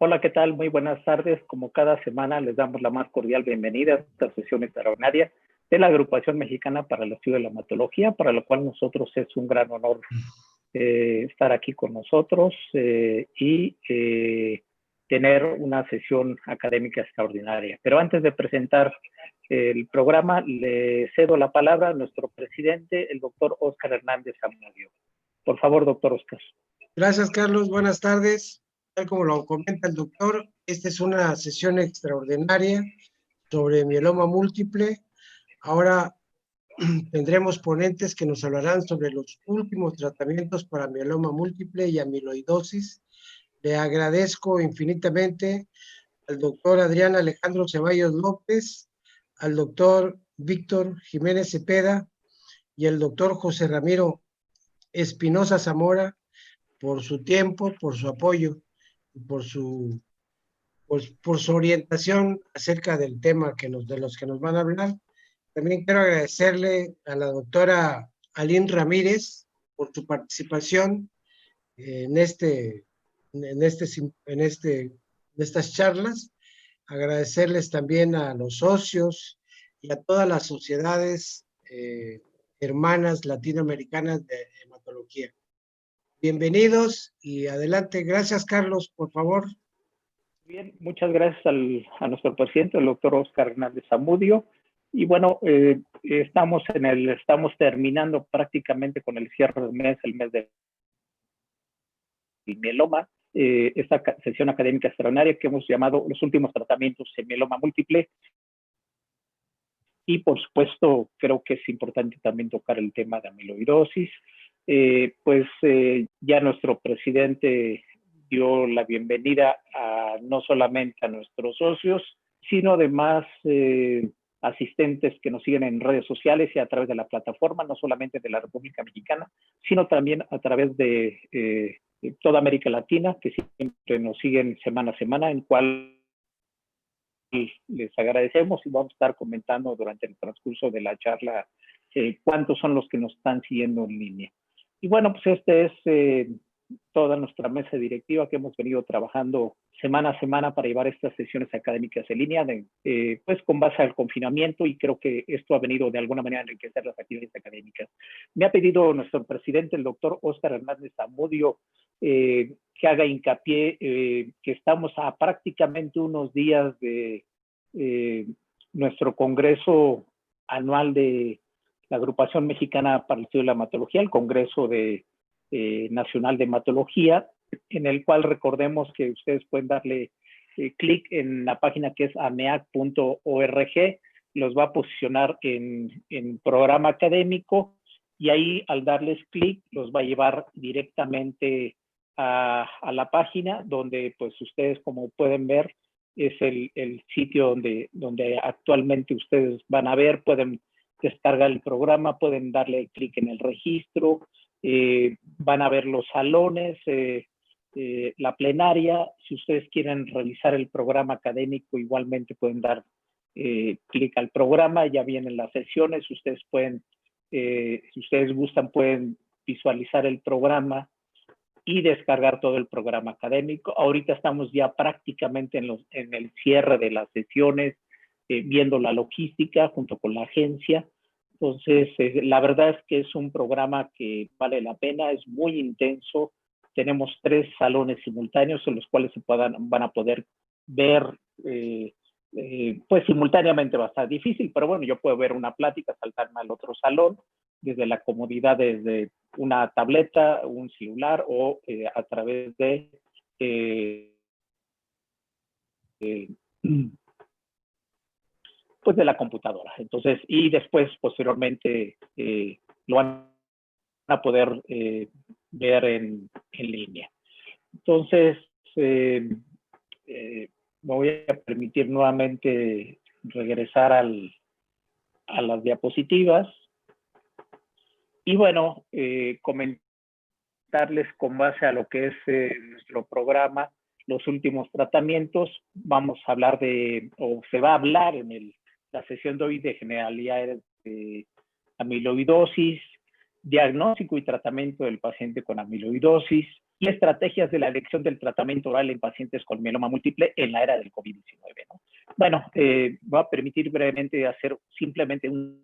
Hola, ¿qué tal? Muy buenas tardes. Como cada semana les damos la más cordial bienvenida a esta sesión extraordinaria de la Agrupación Mexicana para el Estudio de la Hematología, para lo cual nosotros es un gran honor estar aquí con nosotros y tener una sesión académica extraordinaria. Pero antes de presentar el programa, le cedo la palabra a nuestro presidente, el doctor Óscar Hernández Zamudio. Por favor, doctor Óscar. Gracias, Carlos. Buenas tardes. Tal como lo comenta el doctor, esta es una sesión extraordinaria sobre mieloma múltiple. Ahora tendremos ponentes que nos hablarán sobre los últimos tratamientos para mieloma múltiple y amiloidosis. Le agradezco infinitamente al doctor Adrián Alejandro Ceballos López, al doctor Víctor Jiménez Cepeda y al doctor José Ramiro Espinosa Zamora por su tiempo, por su apoyo y por su orientación acerca del tema de los que nos van a hablar. También quiero agradecerle a la doctora Aline Ramírez por su participación en estas charlas. Agradecerles también a los socios y a todas las sociedades hermanas latinoamericanas de hematología. Bienvenidos y adelante. Gracias, Carlos, por favor. Bien, muchas gracias a nuestro presidente, el doctor Óscar Hernández Zamudio. Y bueno, estamos terminando prácticamente con el cierre del mes, el mes del mieloma, esta sesión académica extraordinaria que hemos llamado los últimos tratamientos en mieloma múltiple. Y por supuesto, creo que es importante también tocar el tema de amiloidosis. Ya nuestro presidente dio la bienvenida no solamente a nuestros socios, sino además asistentes que nos siguen en redes sociales y a través de la plataforma, no solamente de la República Mexicana, sino también a través de toda América Latina, que siempre nos siguen semana a semana, en cual les agradecemos y vamos a estar comentando durante el transcurso de la charla cuántos son los que nos están siguiendo en línea. Y bueno, pues este es toda nuestra mesa directiva que hemos venido trabajando semana a semana para llevar estas sesiones académicas en línea, pues con base al confinamiento, y creo que esto ha venido de alguna manera a enriquecer las actividades académicas. Me ha pedido nuestro presidente, el doctor Óscar Hernández Zamudio, que haga hincapié que estamos a prácticamente unos días de nuestro congreso anual de la Agrupación Mexicana para el Estudio de la Hematología, el Congreso Nacional de Hematología, en el cual recordemos que ustedes pueden darle clic en la página que es ameac.org, los va a posicionar en programa académico, y ahí al darles clic los va a llevar directamente a la página donde pues ustedes, como pueden ver, es el sitio donde actualmente ustedes van a ver, pueden descargar el programa, pueden darle clic en el registro, van a ver los salones, la plenaria. Si ustedes quieren revisar el programa académico, igualmente pueden dar clic al programa, ya vienen las sesiones, ustedes pueden, si ustedes gustan, pueden visualizar el programa y descargar todo el programa académico. Ahorita estamos ya prácticamente en el cierre de las sesiones, viendo la logística junto con la agencia. Entonces, la verdad es que es un programa que vale la pena, es muy intenso. Tenemos 3 salones simultáneos en los cuales van a poder ver, pues simultáneamente va a estar difícil, pero bueno, yo puedo ver una plática, saltarme al otro salón, desde la comodidad desde una tableta, un celular o a través de pues de la computadora. Entonces, y después, posteriormente, lo van a poder ver en línea. Entonces, me voy a permitir nuevamente regresar a las diapositivas. Y bueno, comentarles con base a lo que es nuestro programa, los últimos tratamientos. Vamos a hablar o se va a hablar en la sesión de hoy de generalidades de amiloidosis, diagnóstico y tratamiento del paciente con amiloidosis, y estrategias de la elección del tratamiento oral en pacientes con mieloma múltiple en la era del COVID-19, ¿no? Bueno, voy a permitir brevemente hacer simplemente una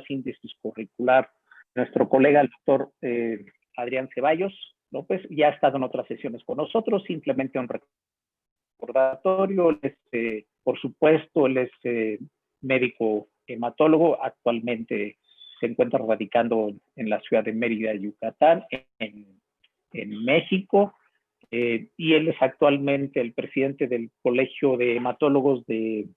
síntesis curricular. Nuestro colega, el doctor Adrián Ceballos, ¿no? Pues ya ha estado en otras sesiones con nosotros, simplemente un recordatorio. Por supuesto, él es médico hematólogo, actualmente se encuentra radicando en la ciudad de Mérida, Yucatán, en México, y él es actualmente el presidente del Colegio de Hematólogos de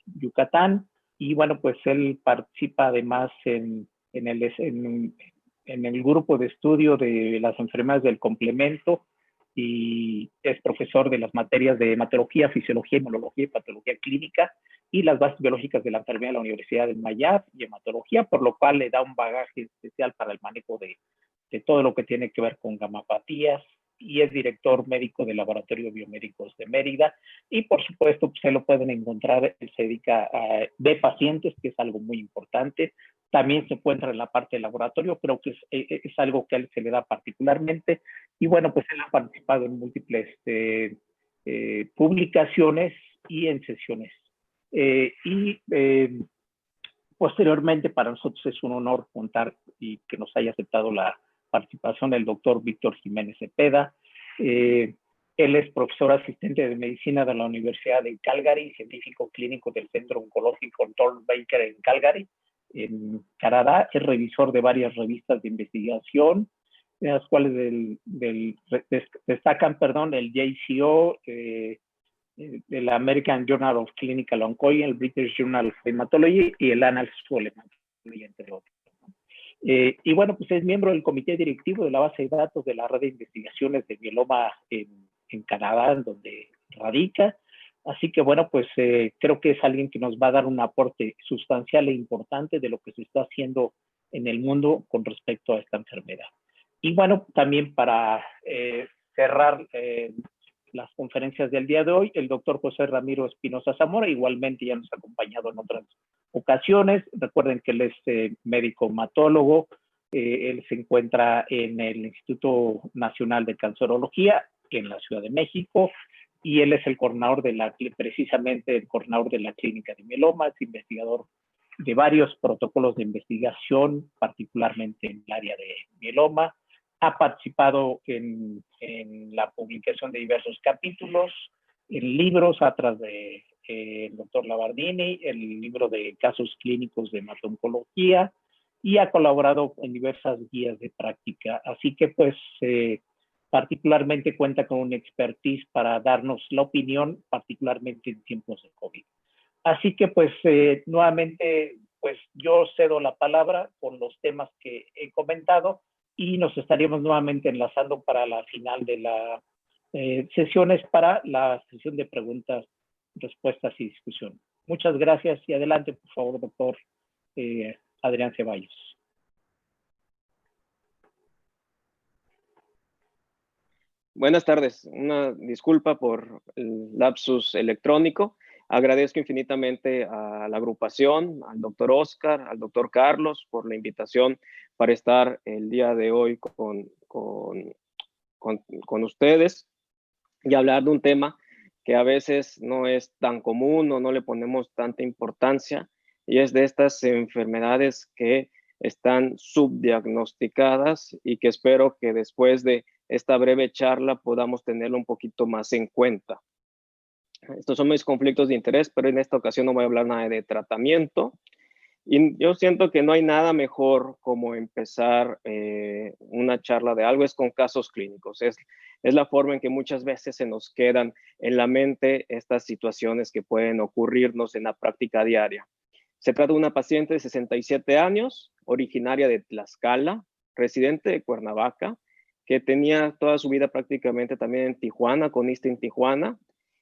Yucatán, y bueno, pues él participa además en el grupo de estudio de las enfermedades del complemento, y es profesor de las materias de hematología, fisiología, inmunología y patología clínica y las bases biológicas de la enfermedad de la Universidad de Mayab y hematología, por lo cual le da un bagaje especial para el manejo de todo lo que tiene que ver con gamapatías, y es director médico del Laboratorio Biomédicos de Mérida. Y por supuesto, pues, se lo pueden encontrar, él se dedica a de pacientes, que es algo muy importante. También se encuentra en la parte del laboratorio, creo que es algo que a él se le da particularmente. Y bueno, pues él ha participado en múltiples publicaciones y en sesiones. Posteriormente, para nosotros es un honor contar y que nos haya aceptado la participación del doctor Víctor Jiménez Cepeda. Él es profesor asistente de medicina de la Universidad de Calgary, científico clínico del Centro Oncológico Thorne Baker en Calgary, en Canadá. Es revisor de varias revistas de investigación, en las cuales destacan el JCO, el American Journal of Clinical Oncology, el British Journal of Hematology y el Annals of Hematology, entre otros. Y bueno, pues es miembro del comité directivo de la base de datos de la red de investigaciones de mieloma en Canadá, en donde radica. Así que bueno, pues creo que es alguien que nos va a dar un aporte sustancial e importante de lo que se está haciendo en el mundo con respecto a esta enfermedad. Y bueno, también para cerrar las conferencias del día de hoy, el doctor José Ramiro Espinosa Zamora, igualmente ya nos ha acompañado en otras ocasiones. Recuerden que él es médico hematólogo, él se encuentra en el Instituto Nacional de Cancerología en la Ciudad de México, y él es el coordinador precisamente el coordinador de la clínica de mieloma, es investigador de varios protocolos de investigación, particularmente en el área de mieloma. Ha participado en la publicación de diversos capítulos, en libros a través de el doctor Labardini, el libro de casos clínicos de hemato-oncología, y ha colaborado en diversas guías de práctica. Así que pues particularmente cuenta con una expertise para darnos la opinión, particularmente en tiempos de COVID. Así que pues nuevamente pues yo cedo la palabra con los temas que he comentado, y nos estaríamos nuevamente enlazando para la final de las sesiones, para la sesión de preguntas, respuestas y discusión. Muchas gracias, y adelante, por favor, doctor Adrián Ceballos. Buenas tardes. Una disculpa por el lapsus electrónico. Agradezco infinitamente a la agrupación, al doctor Oscar, al doctor Carlos, por la invitación para estar el día de hoy con ustedes y hablar de un tema que a veces no es tan común o no le ponemos tanta importancia, y es de estas enfermedades que están subdiagnosticadas y que espero que después de esta breve charla podamos tenerlo un poquito más en cuenta. Estos son mis conflictos de interés, pero en esta ocasión no voy a hablar nada de tratamiento. Y yo siento que no hay nada mejor como empezar una charla de algo es con casos clínicos. Es la forma en que muchas veces se nos quedan en la mente estas situaciones que pueden ocurrirnos en la práctica diaria. Se trata de una paciente de 67 años, originaria de Tlaxcala, residente de Cuernavaca, que tenía toda su vida prácticamente también en Tijuana, con ISSSTE en Tijuana,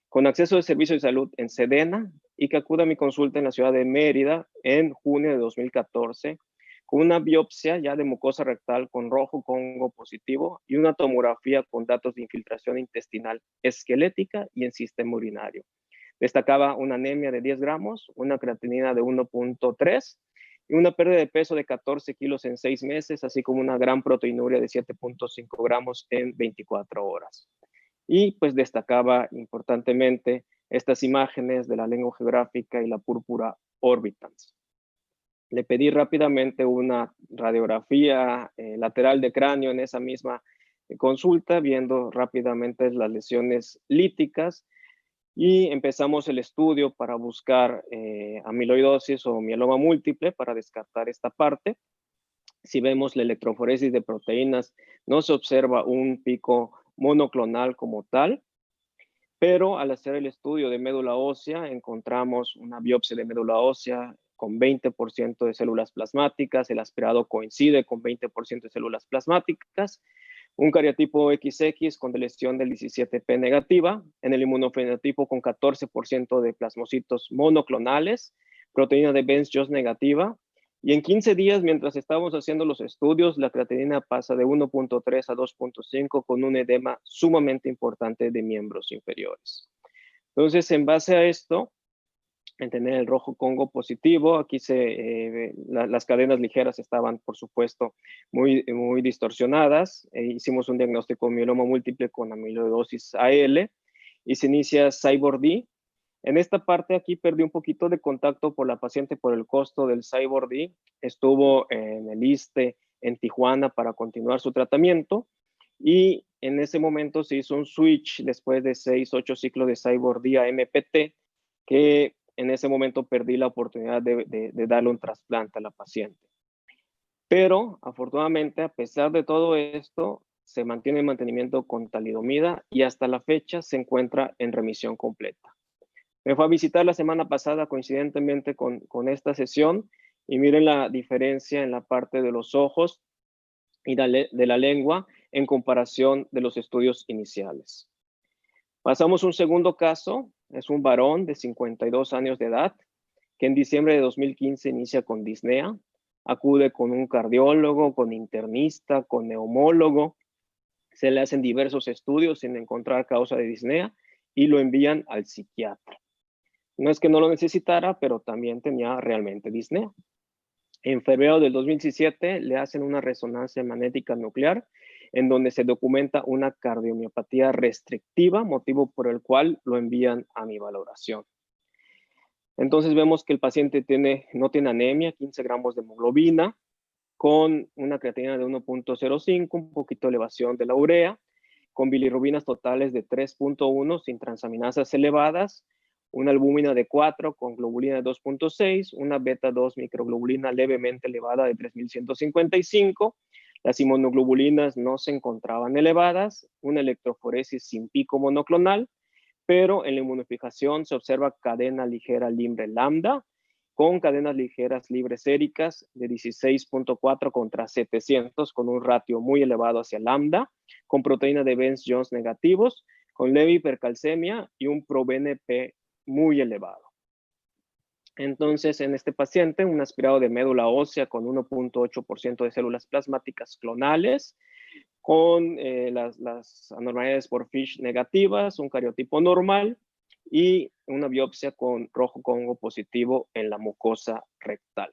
con acceso de servicio de salud en Sedena, y que acude a mi consulta en la ciudad de Mérida en junio de 2014, con una biopsia ya de mucosa rectal con rojo Congo positivo y una tomografía con datos de infiltración intestinal esquelética y en sistema urinario. Destacaba una anemia de 10 gramos, una creatinina de 1.3 y una pérdida de peso de 14 kilos en 6 meses, así como una gran proteinuria de 7.5 gramos en 24 horas. Y pues destacaba importantemente estas imágenes de la lengua geográfica y la púrpura orbitans. Le pedí rápidamente una radiografía lateral de cráneo en esa misma consulta, viendo rápidamente las lesiones líticas, y empezamos el estudio para buscar amiloidosis o mieloma múltiple para descartar esta parte. Si vemos la electroforesis de proteínas, no se observa un pico monoclonal como tal, pero al hacer el estudio de médula ósea encontramos una biopsia de médula ósea con 20% de células plasmáticas, el aspirado coincide con 20% de células plasmáticas, un cariotipo XX con deleción del 17P negativa, en el inmunofenotipo con 14% de plasmocitos monoclonales, proteína de Benz-Jones negativa, y en 15 días, mientras estábamos haciendo los estudios, la creatinina pasa de 1.3 a 2.5 con un edema sumamente importante de miembros inferiores. Entonces, en base a esto, en tener el rojo Congo positivo, aquí las cadenas ligeras estaban, por supuesto, muy distorsionadas. Hicimos un diagnóstico de mieloma múltiple con amiloidosis AL y se inicia CyBorD. En esta parte aquí perdí un poquito de contacto por la paciente por el costo del CyBorD. Estuvo en el ISSSTE en Tijuana para continuar su tratamiento y en ese momento se hizo un switch después de 6-8 ciclos de CyBorD a MPT, que en ese momento perdí la oportunidad de darle un trasplante a la paciente. Pero afortunadamente, a pesar de todo esto, se mantiene el mantenimiento con talidomida y hasta la fecha se encuentra en remisión completa. Me fue a visitar la semana pasada coincidentemente con esta sesión y miren la diferencia en la parte de los ojos y de la lengua en comparación de los estudios iniciales. Pasamos un segundo caso, es un varón de 52 años de edad que en diciembre de 2015 inicia con disnea, acude con un cardiólogo, con internista, con neumólogo, se le hacen diversos estudios sin encontrar causa de disnea y lo envían al psiquiatra. No es que no lo necesitara, pero también tenía realmente disnea. En febrero del 2017 le hacen una resonancia magnética nuclear en donde se documenta una cardiomiopatía restrictiva, motivo por el cual lo envían a mi valoración. Entonces vemos que el paciente no tiene anemia, 15 gramos de hemoglobina, con una creatinina de 1.05, un poquito de elevación de la urea, con bilirrubinas totales de 3.1 sin transaminasas elevadas, una albúmina de 4 con globulina de 2.6, una beta 2 microglobulina levemente elevada de 3155, las inmunoglobulinas no se encontraban elevadas, una electroforesis sin pico monoclonal, pero en la inmunofijación se observa cadena ligera libre lambda con cadenas ligeras libres séricas de 16.4 contra 700 con un ratio muy elevado hacia lambda, con proteína de Benz-Jones negativos, con leve hipercalcemia y un ProBNP muy elevado. Entonces, en este paciente, un aspirado de médula ósea con 1.8% de células plasmáticas clonales, con las anormalidades por FISH negativas, un cariotipo normal y una biopsia con rojo Congo positivo en la mucosa rectal.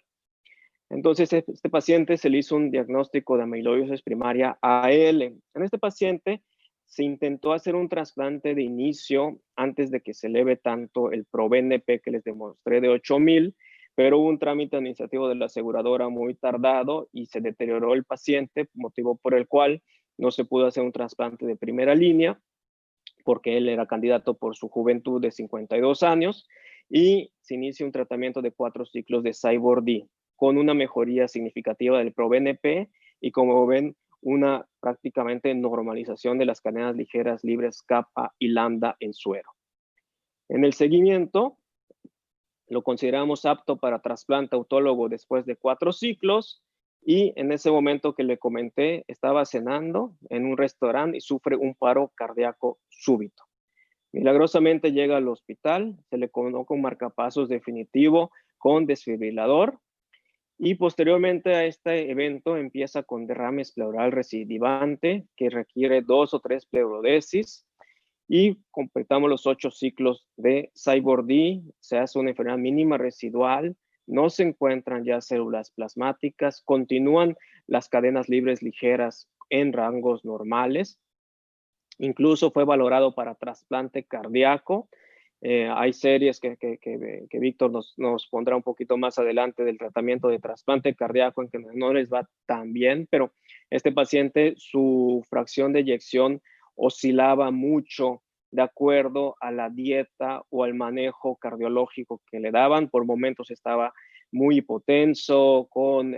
Entonces, este paciente se le hizo un diagnóstico de amiloidosis primaria AL. En este paciente se intentó hacer un trasplante de inicio antes de que se eleve tanto el ProBNP que les demostré de 8000, pero hubo un trámite administrativo de la aseguradora muy tardado y se deterioró el paciente, motivo por el cual no se pudo hacer un trasplante de primera línea, porque él era candidato por su juventud de 52 años, y se inicia un tratamiento de 4 ciclos de CyBorD, con una mejoría significativa del ProBNP y, como ven, una prácticamente normalización de las cadenas ligeras libres kappa y lambda en suero. En el seguimiento, lo consideramos apto para trasplante autólogo después de 4 ciclos y en ese momento que le comenté, estaba cenando en un restaurante y sufre un paro cardíaco súbito. Milagrosamente llega al hospital, se le coloca un marcapasos definitivo con desfibrilador y posteriormente a este evento empieza con derrame pleural recidivante que requiere 2 o 3 pleurodesis y completamos los 8 ciclos de CyBorD, se hace una enfermedad mínima residual no se encuentran ya células plasmáticas, continúan las cadenas libres ligeras en rangos normales. Incluso fue valorado para trasplante cardíaco. Hay series que Víctor nos pondrá un poquito más adelante del tratamiento de trasplante cardíaco en que no les va tan bien, pero este paciente, su fracción de eyección oscilaba mucho de acuerdo a la dieta o al manejo cardiológico que le daban. Por momentos estaba muy hipotenso, con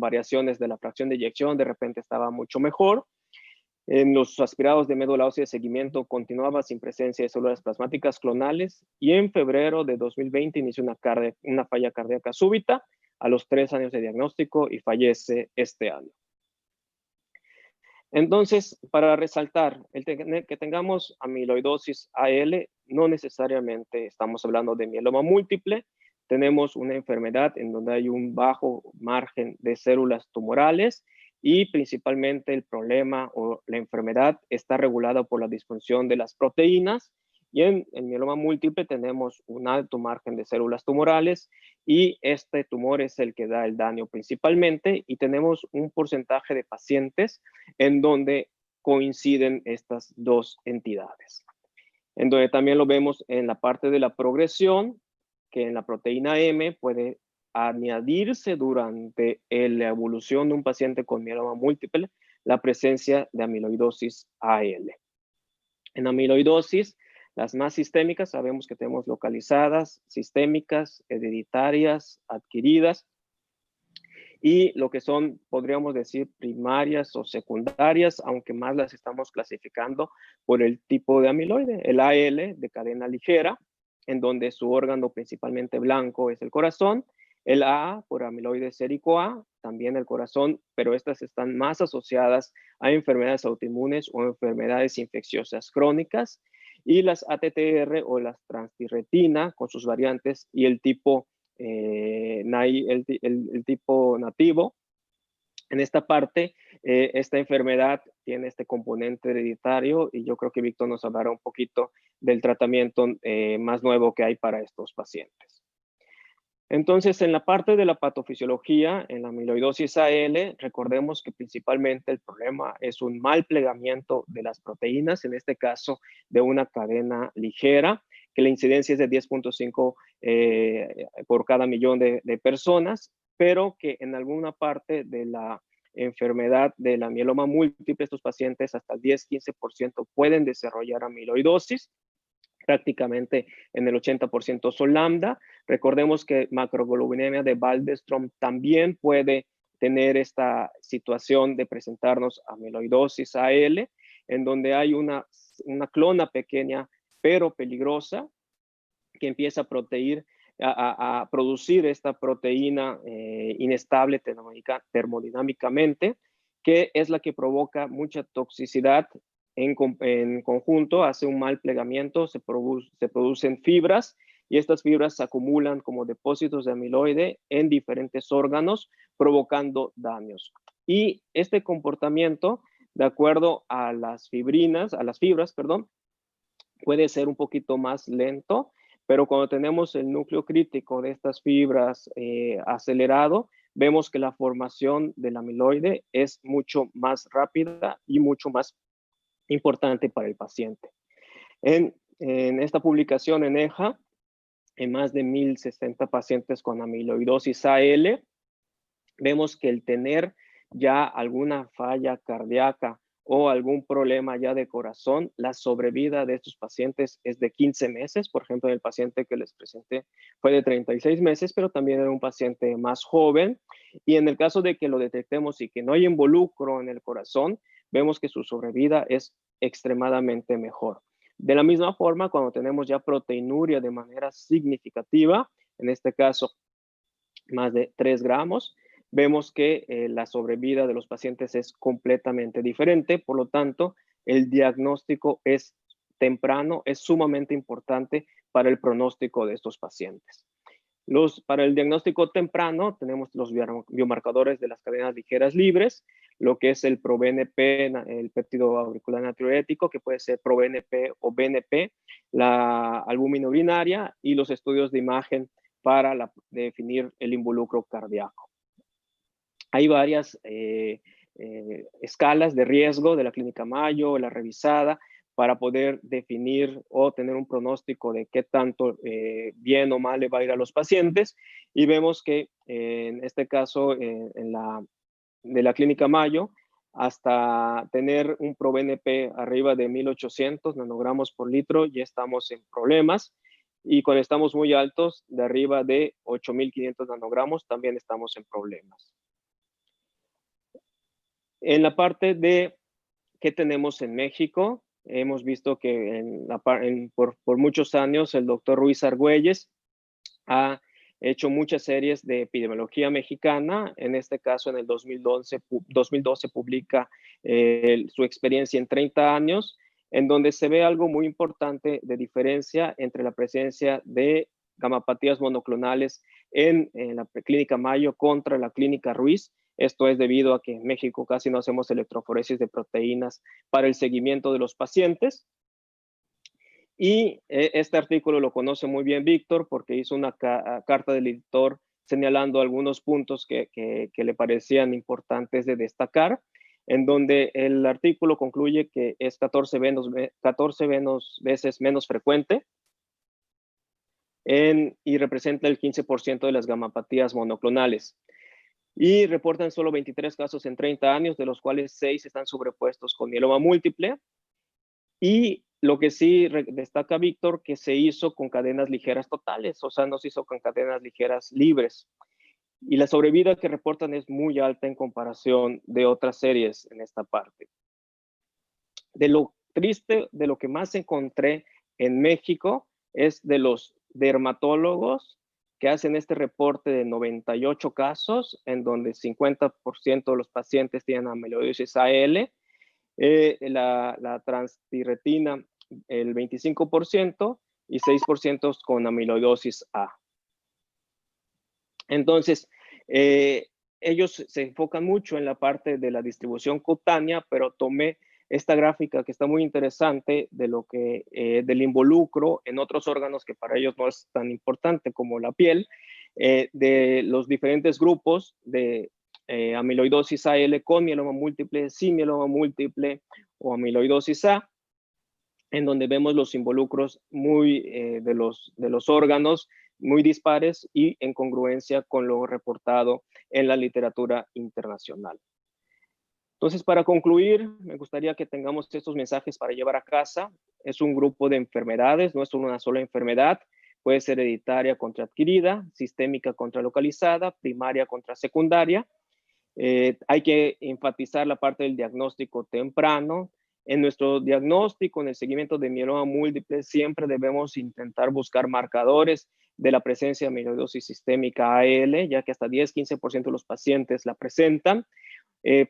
variaciones de la fracción de eyección, de repente estaba mucho mejor. En los aspirados de médula ósea de seguimiento continuaba sin presencia de células plasmáticas clonales y en febrero de 2020 inició una falla cardíaca súbita a los 3 años de diagnóstico y fallece este año. Entonces, para resaltar, que tengamos amiloidosis AL, no necesariamente estamos hablando de mieloma múltiple. Tenemos una enfermedad en donde hay un bajo margen de células tumorales y principalmente el problema o la enfermedad está regulada por la disfunción de las proteínas. Y en el mieloma múltiple tenemos un alto margen de células tumorales y este tumor es el que da el daño principalmente, y tenemos un porcentaje de pacientes en donde coinciden estas dos entidades. En donde también lo vemos en la parte de la progresión, que en la proteína M puede añadirse durante la evolución de un paciente con mieloma múltiple la presencia de amiloidosis AL. En amiloidosis, las más sistémicas sabemos que tenemos localizadas, sistémicas, hereditarias, adquiridas, y lo que son, podríamos decir, primarias o secundarias, aunque más las estamos clasificando por el tipo de amiloide. El AL de cadena ligera, en donde su órgano principalmente blanco es el corazón. El AA por amiloide sérico A, también el corazón, pero estas están más asociadas a enfermedades autoinmunes o enfermedades infecciosas crónicas. Y las ATTR o las transtirretina con sus variantes y el tipo el tipo nativo. En esta parte, esta enfermedad tiene este componente hereditario y yo creo que Víctor nos hablará un poquito del tratamiento más nuevo que hay para estos pacientes. Entonces, en la parte de la patofisiología, en la amiloidosis AL, recordemos que principalmente el problema es un mal plegamiento de las proteínas, en este caso de una cadena ligera, que la incidencia es de 10.5 por cada millón de personas, pero que en alguna parte de la enfermedad de la mieloma múltiple, estos pacientes hasta el 10-15% pueden desarrollar amiloidosis. Prácticamente en el 80% son lambda. Recordemos que macroglobulinemia de Waldenström también puede tener esta situación de presentarnos amiloidosis AL, en donde hay una clona pequeña pero peligrosa que empieza a producir esta proteína inestable termodinámicamente, que es la que provoca mucha toxicidad. En conjunto hace un mal plegamiento, se producen fibras y estas fibras se acumulan como depósitos de amiloide en diferentes órganos, provocando daños. Y este comportamiento, de acuerdo a las fibras, puede ser un poquito más lento, pero cuando tenemos el núcleo crítico de estas fibras acelerado, vemos que la formación del amiloide es mucho más rápida y mucho más importante para el paciente. En esta publicación en EJA, en más de 1,060 pacientes con amiloidosis AL, vemos que el tener ya alguna falla cardíaca o algún problema ya de corazón, la sobrevida de estos pacientes es de 15 meses. Por ejemplo, el paciente que les presenté fue de 36 meses, pero también era un paciente más joven. Y en el caso de que lo detectemos y que no hay involucro en el corazón, vemos que su sobrevida es extremadamente mejor. De la misma forma, cuando tenemos ya proteinuria de manera significativa, en este caso más de 3 gramos, vemos que la sobrevida de los pacientes es completamente diferente. Por lo tanto, el diagnóstico es temprano, es sumamente importante para el pronóstico de estos pacientes. Para el diagnóstico temprano tenemos los biomarcadores de las cadenas ligeras libres, lo que es el ProBNP, el péptido auricular natriurético, que puede ser ProBNP o BNP, la albúmina urinaria y los estudios de imagen para definir el involucro cardíaco. Hay varias escalas de riesgo de la Clínica Mayo, la revisada, para poder definir o tener un pronóstico de qué tanto bien o mal le va a ir a los pacientes. Y vemos que en este caso, de la Clínica Mayo, hasta tener un ProBNP arriba de 1800 nanogramos por litro, ya estamos en problemas. Y cuando estamos muy altos, de arriba de 8500 nanogramos, también estamos en problemas. En la parte de qué tenemos en México, hemos visto que por muchos años el doctor Ruiz Argüelles ha hecho muchas series de epidemiología mexicana. En este caso, en el 2012 publica su experiencia en 30 años, en donde se ve algo muy importante de diferencia entre la presencia de gamapatías monoclonales en la Clínica Mayo contra la Clínica Ruiz. Esto es debido a que en México casi no hacemos electroforesis de proteínas para el seguimiento de los pacientes. Y este artículo lo conoce muy bien Víctor porque hizo una carta del editor señalando algunos puntos que le parecían importantes de destacar, en donde el artículo concluye que es 14 veces menos frecuente y representa el 15% de las gamapatías monoclonales. Y reportan solo 23 casos en 30 años, de los cuales 6 están sobrepuestos con mieloma múltiple. Y lo que sí destaca Víctor, que se hizo con cadenas ligeras totales, o sea, no se hizo con cadenas ligeras libres. Y la sobrevida que reportan es muy alta en comparación de otras series en esta parte. De lo triste, de lo que más encontré en México, es de los dermatólogos que hacen este reporte de 98 casos, en donde 50% de los pacientes tienen amiloidosis AL, la transtirretina el 25% y 6% con amiloidosis A. Entonces, ellos se enfocan mucho en la parte de la distribución cutánea, pero tomé esta gráfica que está muy interesante de lo que del involucro en otros órganos que para ellos no es tan importante como la piel, de los diferentes grupos de amiloidosis AL con mieloma múltiple, sin mieloma múltiple o amiloidosis A, en donde vemos los involucros muy de los órganos muy dispares y en congruencia con lo reportado en la literatura internacional. Entonces, para concluir, me gustaría que tengamos estos mensajes para llevar a casa. Es un grupo de enfermedades, no es una sola enfermedad. Puede ser hereditaria contra adquirida, sistémica contra localizada, primaria contra secundaria. Hay que enfatizar la parte del diagnóstico temprano. En nuestro diagnóstico, en el seguimiento de mieloma múltiple, siempre debemos intentar buscar marcadores de la presencia de amiloidosis sistémica AL, ya que hasta 10-15% de los pacientes la presentan.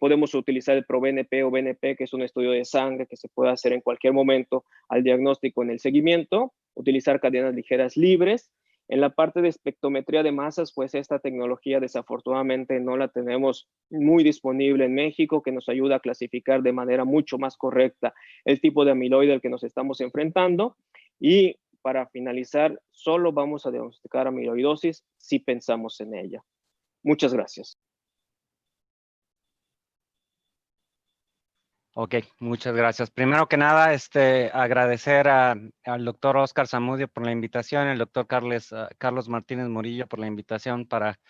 Podemos utilizar el ProBNP o BNP, que es un estudio de sangre que se puede hacer en cualquier momento al diagnóstico en el seguimiento. Utilizar cadenas ligeras libres. En la parte de espectrometría de masas, pues esta tecnología desafortunadamente no la tenemos muy disponible en México, que nos ayuda a clasificar de manera mucho más correcta el tipo de amiloide al que nos estamos enfrentando. Y para finalizar, solo vamos a diagnosticar amiloidosis si pensamos en ella. Muchas gracias. Ok, muchas gracias. Primero que nada, agradecer al doctor Óscar Zamudio por la invitación, al doctor Carlos Martínez Murillo por la invitación para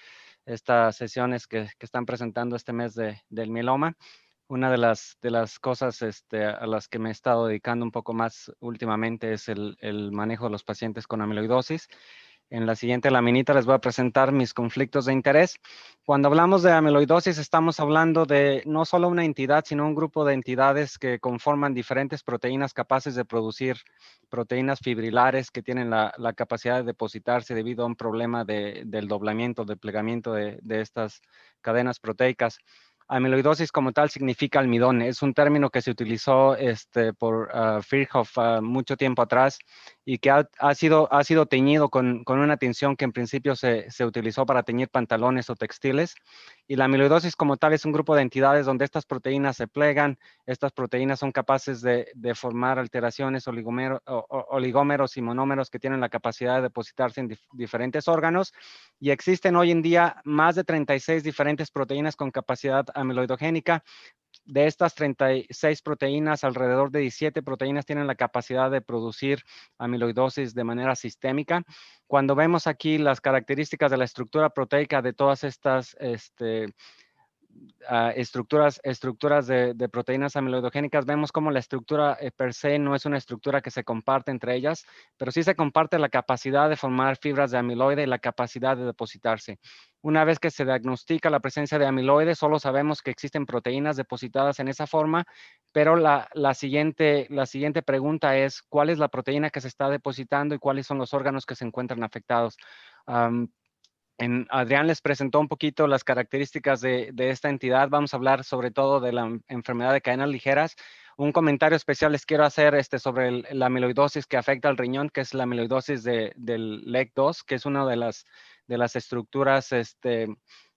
estas sesiones que están presentando este mes del mieloma. Una de las cosas a las que me he estado dedicando un poco más últimamente es el manejo de los pacientes con amiloidosis. En la siguiente laminita les voy a presentar mis conflictos de interés. Cuando hablamos de amiloidosis, estamos hablando de no solo una entidad, sino un grupo de entidades que conforman diferentes proteínas capaces de producir proteínas fibrilares que tienen la capacidad de depositarse debido a un problema del doblamiento, del plegamiento de estas cadenas proteicas. amiloidosis como tal significa almidón. Es un término que se utilizó por Virchow mucho tiempo atrás y que ha sido teñido con una tinción que en principio se utilizó para teñir pantalones o textiles. Y la amiloidosis como tal es un grupo de entidades donde estas proteínas se plegan. Estas proteínas son capaces de formar alteraciones, oligómeros y monómeros que tienen la capacidad de depositarse en diferentes órganos. Y existen hoy en día más de 36 diferentes proteínas con capacidad amiloidogénica. De estas 36 proteínas, alrededor de 17 proteínas tienen la capacidad de producir amiloidosis de manera sistémica. Cuando vemos aquí las características de la estructura proteica de todas estas estructuras de proteínas amiloidogénicas, vemos como la estructura per se no es una estructura que se comparte entre ellas, pero sí se comparte la capacidad de formar fibras de amiloide y la capacidad de depositarse. Una vez que se diagnostica la presencia de amiloide, solo sabemos que existen proteínas depositadas en esa forma, pero la siguiente pregunta es, ¿cuál es la proteína que se está depositando y cuáles son los órganos que se encuentran afectados? Adrián les presentó un poquito las características de esta entidad. Vamos a hablar sobre todo de la enfermedad de cadenas ligeras. Un comentario especial les quiero hacer sobre la amiloidosis que afecta al riñón, que es la amiloidosis del LEC2, que es una de las estructuras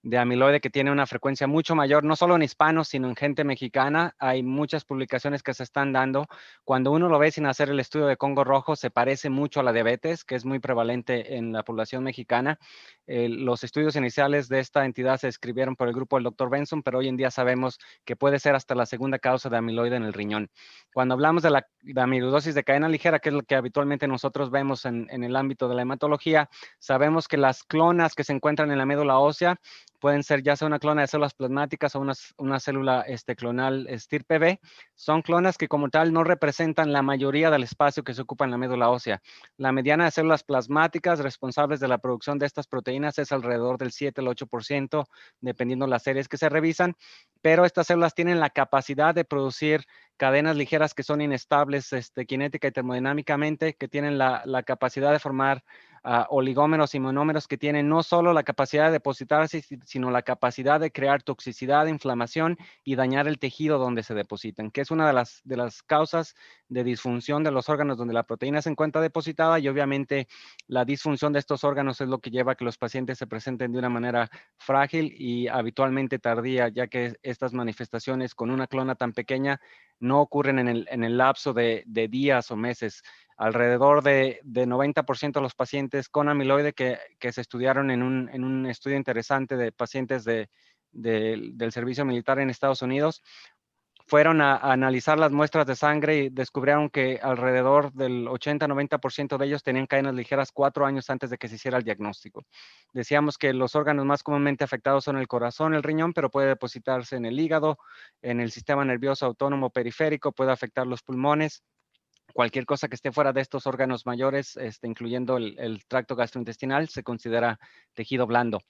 de amiloide que tiene una frecuencia mucho mayor, no solo en hispanos, sino en gente mexicana. Hay muchas publicaciones que se están dando. Cuando uno lo ve sin hacer el estudio de Congo rojo, se parece mucho a la diabetes, que es muy prevalente en la población mexicana. Los estudios iniciales de esta entidad se escribieron por el grupo del Dr. Benson, pero hoy en día sabemos que puede ser hasta la segunda causa de amiloide en el riñón. Cuando hablamos de la amiloidosis de cadena ligera, que es lo que habitualmente nosotros vemos en el ámbito de la hematología, sabemos que las clonas que se encuentran en la médula ósea pueden ser ya sea una clona de células plasmáticas o una célula clonal estirpe B. Son clonas que como tal no representan la mayoría del espacio que se ocupa en la médula ósea. La mediana de células plasmáticas responsables de la producción de estas proteínas es alrededor del 7 al 8%, dependiendo de las series que se revisan, pero estas células tienen la capacidad de producir cadenas ligeras que son inestables cinética y termodinámicamente, que tienen la capacidad de formar oligómeros y monómeros que tienen no solo la capacidad de depositarse, sino la capacidad de crear toxicidad, inflamación y dañar el tejido donde se depositan, que es una de las causas de disfunción de los órganos donde la proteína se encuentra depositada, y obviamente la disfunción de estos órganos es lo que lleva a que los pacientes se presenten de una manera frágil y habitualmente tardía, ya que estas manifestaciones con una clona tan pequeña no ocurren en el lapso de días o meses. Alrededor de 90% de los pacientes con amiloide que se estudiaron en un estudio interesante de pacientes del servicio militar en Estados Unidos, fueron a analizar las muestras de sangre y descubrieron que alrededor del 80-90% de ellos tenían cadenas ligeras 4 años antes de que se hiciera el diagnóstico. Decíamos que los órganos más comúnmente afectados son el corazón, el riñón, pero puede depositarse en el hígado, en el sistema nervioso autónomo periférico, puede afectar los pulmones. Cualquier cosa que esté fuera de estos órganos mayores, incluyendo el tracto gastrointestinal, se considera tejido blando.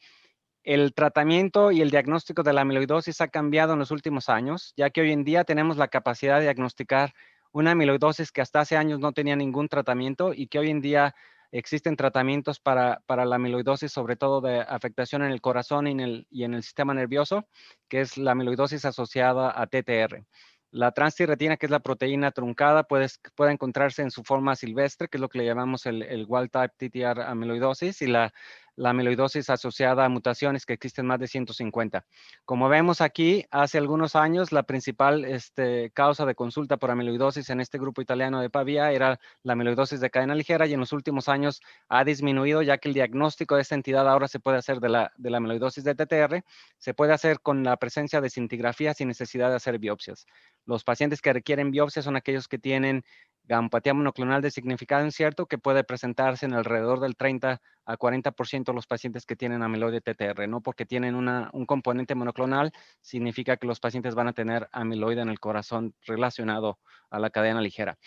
El tratamiento y el diagnóstico de la amiloidosis ha cambiado en los últimos años, ya que hoy en día tenemos la capacidad de diagnosticar una amiloidosis que hasta hace años no tenía ningún tratamiento y que hoy en día existen tratamientos para la amiloidosis, sobre todo de afectación en el corazón y en el sistema nervioso, que es la amiloidosis asociada a TTR. La transtiratina, que es la proteína truncada, puede encontrarse en su forma silvestre, que es lo que le llamamos el wild-type TTR amiloidosis, y la amiloidosis asociada a mutaciones, que existen más de 150. Como vemos aquí, hace algunos años la principal causa de consulta por amiloidosis en este grupo italiano de Pavía era la amiloidosis de cadena ligera, y en los últimos años ha disminuido, ya que el diagnóstico de esta entidad ahora se puede hacer de la amiloidosis de TTR, se puede hacer con la presencia de scintigrafía sin necesidad de hacer biopsias. Los pacientes que requieren biopsia son aquellos que tienen gammopatía monoclonal de significado incierto, que puede presentarse en alrededor del 30 a 40% de los pacientes que tienen amiloide TTR. No porque tienen un componente monoclonal significa que los pacientes van a tener amiloide en el corazón relacionado a la cadena ligera.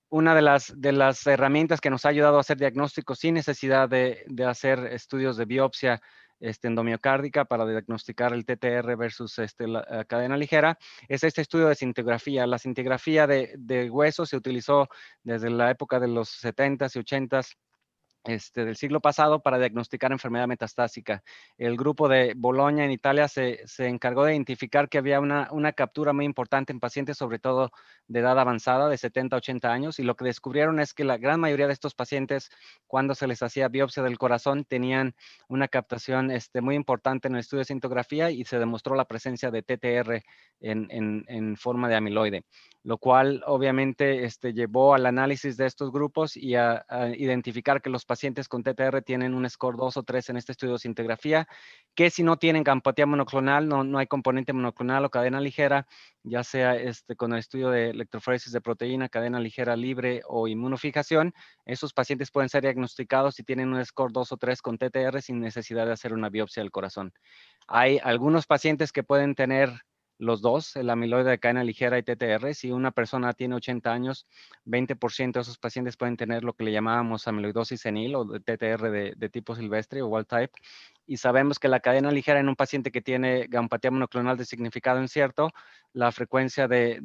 Una de las herramientas que nos ha ayudado a hacer diagnósticos sin necesidad de hacer estudios de biopsia endomiocárdica para diagnosticar el TTR versus la cadena ligera es este estudio de scintigrafía. La scintigrafía de hueso se utilizó desde la época de los 70s y 80s del siglo pasado para diagnosticar enfermedad metastásica. El grupo de Bolonia en Italia se encargó de identificar que había una captura muy importante en pacientes, sobre todo de edad avanzada, de 70 a 80 años, y lo que descubrieron es que la gran mayoría de estos pacientes, cuando se les hacía biopsia del corazón, tenían una captación muy importante en el estudio de cintigrafía y se demostró la presencia de TTR en forma de amiloide, lo cual obviamente llevó al análisis de estos grupos y a identificar que los pacientes con TTR tienen un score 2 o 3 en este estudio de cintigrafía, que si no tienen gampatía monoclonal, no hay componente monoclonal o cadena ligera, ya sea con el estudio de electroforesis de proteína, cadena ligera libre o inmunofijación, esos pacientes pueden ser diagnosticados si tienen un score 2 o 3 con TTR sin necesidad de hacer una biopsia del corazón. Hay algunos pacientes que pueden tener los dos, el amiloide de cadena ligera y TTR. Si una persona tiene 80 años, 20% de esos pacientes pueden tener lo que le llamábamos amiloidosis senil o de TTR de tipo silvestre o wild type. Y sabemos que la cadena ligera en un paciente que tiene gampatía monoclonal de significado incierto, la frecuencia de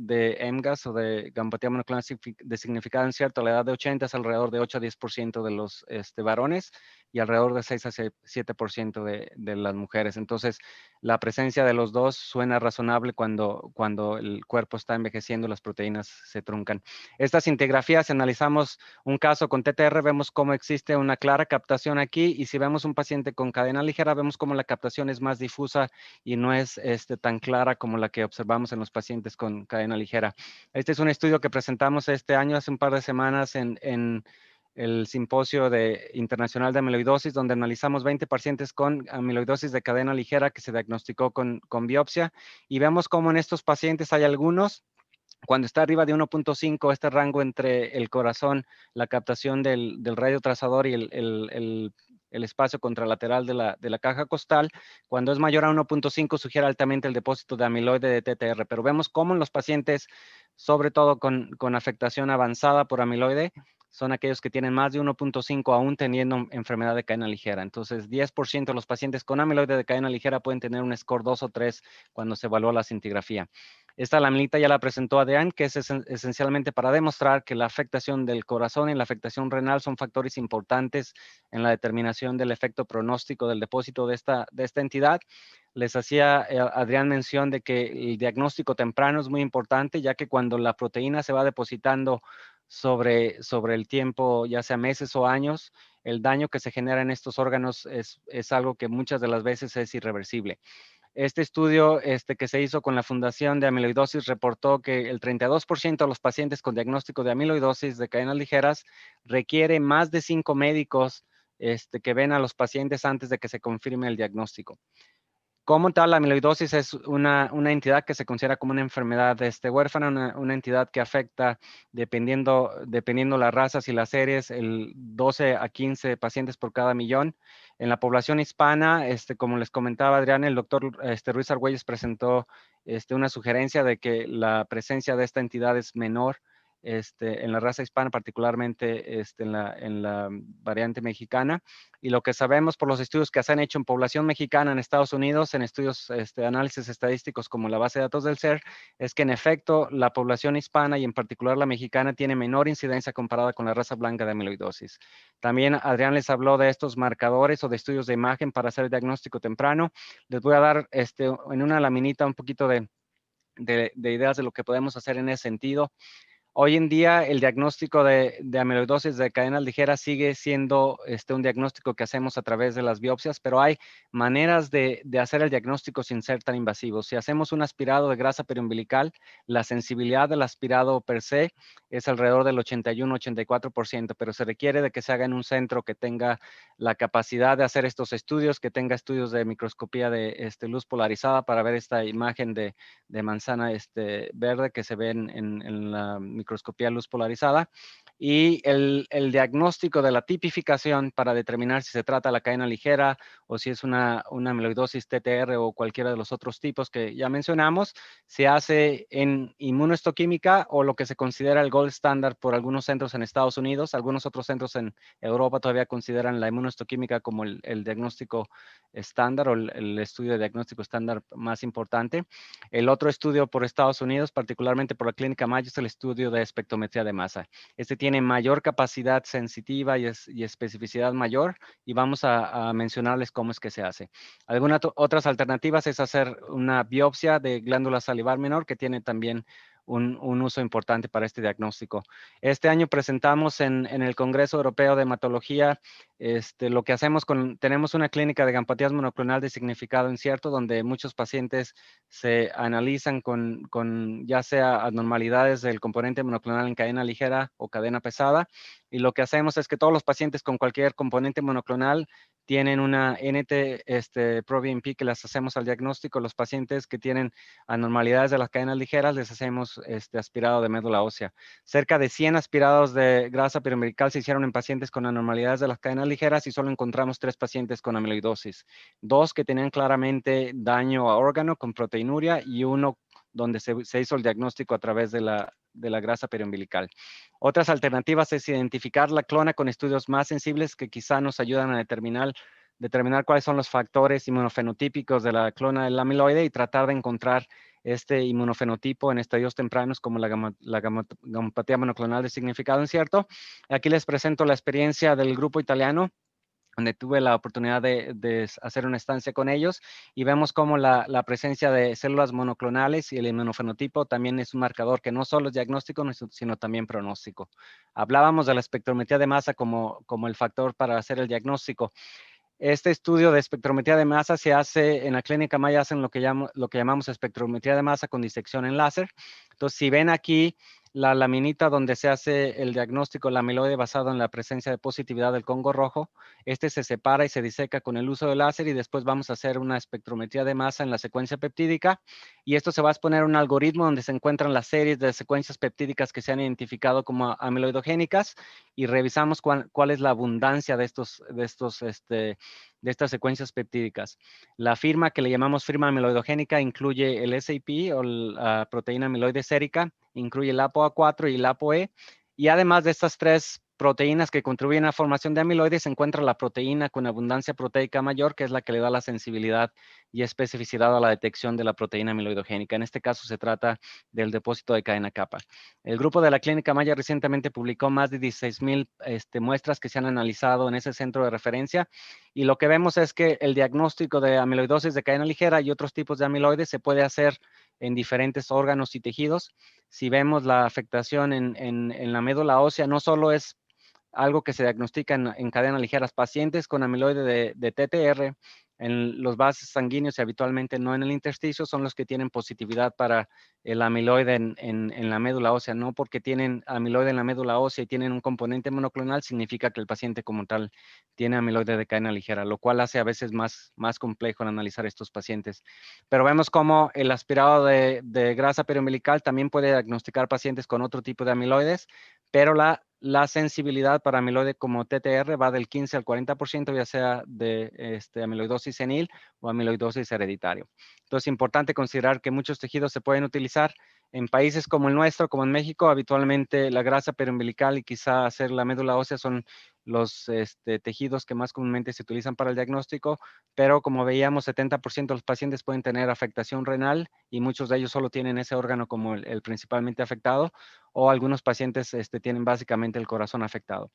MGAS o de gampatía monoclonal de significado incierto a la edad de 80 es alrededor de 8 a 10% de los varones y alrededor de 6 a 7% de las mujeres. Entonces, la presencia de los dos suena razonable cuando el cuerpo está envejeciendo, las proteínas se truncan. Estas cintigrafías, si analizamos un caso con TTR, vemos cómo existe una clara captación aquí, y si vemos un paciente con cadena ligera, vemos cómo la captación es más difusa y no es tan clara como la que observamos en los pacientes con cadena ligera. Este es un estudio que presentamos este año, hace un par de semanas, en el simposio internacional de amiloidosis, donde analizamos 20 pacientes con amiloidosis de cadena ligera que se diagnosticó con biopsia, y vemos cómo en estos pacientes hay algunos, cuando está arriba de 1.5, este rango entre el corazón, la captación del radio trazador y el espacio contralateral de la caja costal, cuando es mayor a 1.5 sugiere altamente el depósito de amiloide de TTR, pero vemos cómo en los pacientes, sobre todo con afectación avanzada por amiloide, son aquellos que tienen más de 1.5 aún teniendo enfermedad de cadena ligera. Entonces, 10% de los pacientes con amiloide de cadena ligera pueden tener un score 2 o 3 cuando se evalúa la cintigrafía. Esta laminita ya la presentó Adrián, que es esencialmente para demostrar que la afectación del corazón y la afectación renal son factores importantes en la determinación del efecto pronóstico del depósito de esta entidad. Les hacía Adrián mención de que el diagnóstico temprano es muy importante, ya que cuando la proteína se va depositando sobre el tiempo, ya sea meses o años, el daño que se genera en estos órganos es algo que muchas de las veces es irreversible. Este estudio que se hizo con la Fundación de Amiloidosis reportó que el 32% de los pacientes con diagnóstico de amiloidosis de cadenas ligeras requiere más de 5 médicos que ven a los pacientes antes de que se confirme el diagnóstico. Como tal, la amiloidosis es una entidad que se considera como una enfermedad huérfana, una entidad que afecta, dependiendo las razas y las series, el 12 a 15 pacientes por cada millón. En la población hispana, como les comentaba Adrián, el doctor Ruiz Argüelles presentó una sugerencia de que la presencia de esta entidad es menor en la raza hispana, particularmente en la variante mexicana. Y lo que sabemos por los estudios que se han hecho en población mexicana en Estados Unidos, en estudios de análisis estadísticos como la base de datos del SER, es que en efecto la población hispana y en particular la mexicana tiene menor incidencia comparada con la raza blanca de amiloidosis. También Adrián les habló de estos marcadores o de estudios de imagen para hacer diagnóstico temprano. Les voy a dar en una laminita un poquito de ideas de lo que podemos hacer en ese sentido. Hoy en día el diagnóstico de amiloidosis de cadenas ligeras sigue siendo un diagnóstico que hacemos a través de las biopsias, pero hay maneras de hacer el diagnóstico sin ser tan invasivos. Si hacemos un aspirado de grasa periumbilical, la sensibilidad del aspirado per se es alrededor del 81-84%, pero se requiere de que se haga en un centro que tenga la capacidad de hacer estos estudios, que tenga estudios de microscopía de luz polarizada para ver esta imagen de manzana verde que se ve en la microscopía luz polarizada, y el diagnóstico de la tipificación para determinar si se trata de la cadena ligera o si es una amiloidosis TTR o cualquiera de los otros tipos que ya mencionamos, se hace en inmunohistoquímica o lo que se considera el gold standard por algunos centros en Estados Unidos. Algunos otros centros en Europa todavía consideran la inmunohistoquímica como el diagnóstico estándar o el estudio de diagnóstico estándar más importante. El otro estudio por Estados Unidos, particularmente por la Clínica Mayo, es el estudio de espectrometría de masa. Este tiene tiene mayor capacidad sensitiva y especificidad mayor, y vamos a mencionarles cómo es que se hace. Algunas otras alternativas es hacer una biopsia de glándula salivar menor, que tiene también un uso importante para este diagnóstico. Este año presentamos en el Congreso Europeo de Hematología lo que hacemos tenemos una clínica de gampatías monoclonal de significado incierto, donde muchos pacientes se analizan con ya sea anormalidades del componente monoclonal en cadena ligera o cadena pesada, y lo que hacemos es que todos los pacientes con cualquier componente monoclonal tienen una NT-proBNP que les hacemos al diagnóstico. Los pacientes que tienen anormalidades de las cadenas ligeras les hacemos aspirado de médula ósea. Cerca de 100 aspirados de grasa periumbilical se hicieron en pacientes con anormalidades de las cadenas ligeras y solo encontramos 3 pacientes con amiloidosis. 2 que tenían claramente daño a órgano con proteinuria y 1 donde se hizo el diagnóstico a través de la grasa periumbilical. Otras alternativas es identificar la clona con estudios más sensibles que quizá nos ayudan a determinar cuáles son los factores inmunofenotípicos de la clona del amiloide y tratar de encontrar este inmunofenotipo en estadios tempranos como la gammopatía monoclonal de significado incierto. Aquí les presento la experiencia del grupo italiano, donde tuve la oportunidad de hacer una estancia con ellos, y vemos cómo la presencia de células monoclonales y el inmunofenotipo también es un marcador que no solo es diagnóstico, sino también pronóstico. Hablábamos de la espectrometría de masa como el factor para hacer el diagnóstico. Este estudio de espectrometría de masa se hace en la Clínica Mayo, hacen lo que llamamos espectrometría de masa con disección en láser. Entonces, si ven aquí la laminita donde se hace el diagnóstico del amiloide basado en la presencia de positividad del Congo rojo, se separa y se diseca con el uso del láser, y después vamos a hacer una espectrometría de masa en la secuencia peptídica, y esto se va a exponer a un algoritmo donde se encuentran las series de secuencias peptídicas que se han identificado como amiloidogénicas, y revisamos cuál es la abundancia de estas secuencias peptídicas. La firma que le llamamos firma amiloidogénica incluye el SAP o la proteína amiloide sérica, incluye el ApoA4 y el ApoE, y además de estas 3 proteínas que contribuyen a la formación de amiloides, se encuentra la proteína con abundancia proteica mayor, que es la que le da la sensibilidad y especificidad a la detección de la proteína amiloidogénica. En este caso se trata del depósito de cadena kappa. El grupo de la Clínica Mayo recientemente publicó más de 16,000 muestras que se han analizado en ese centro de referencia, y lo que vemos es que el diagnóstico de amiloidosis de cadena ligera y otros tipos de amiloides se puede hacer en diferentes órganos y tejidos. Si vemos la afectación en la médula ósea, no solo es algo que se diagnostica en cadenas ligeras. Pacientes con amiloide de TTR en los vasos sanguíneos y habitualmente no en el intersticio son los que tienen positividad para el amiloide en la médula ósea. No porque tienen amiloide en la médula ósea y tienen un componente monoclonal significa que el paciente como tal tiene amiloide de cadena ligera, lo cual hace a veces más complejo analizar estos pacientes. Pero vemos cómo el aspirado de grasa periumbilical también puede diagnosticar pacientes con otro tipo de amiloides, pero la sensibilidad para amiloide como TTR va del 15 al 40%, ya sea de amiloidosis senil o amiloidosis hereditario. Entonces, es importante considerar que muchos tejidos se pueden utilizar. En países como el nuestro, como en México, habitualmente la grasa periumbilical y quizá hacer la médula ósea son los tejidos que más comúnmente se utilizan para el diagnóstico, pero como veíamos, 70% de los pacientes pueden tener afectación renal y muchos de ellos solo tienen ese órgano como el principalmente afectado, o algunos pacientes tienen básicamente el corazón afectado.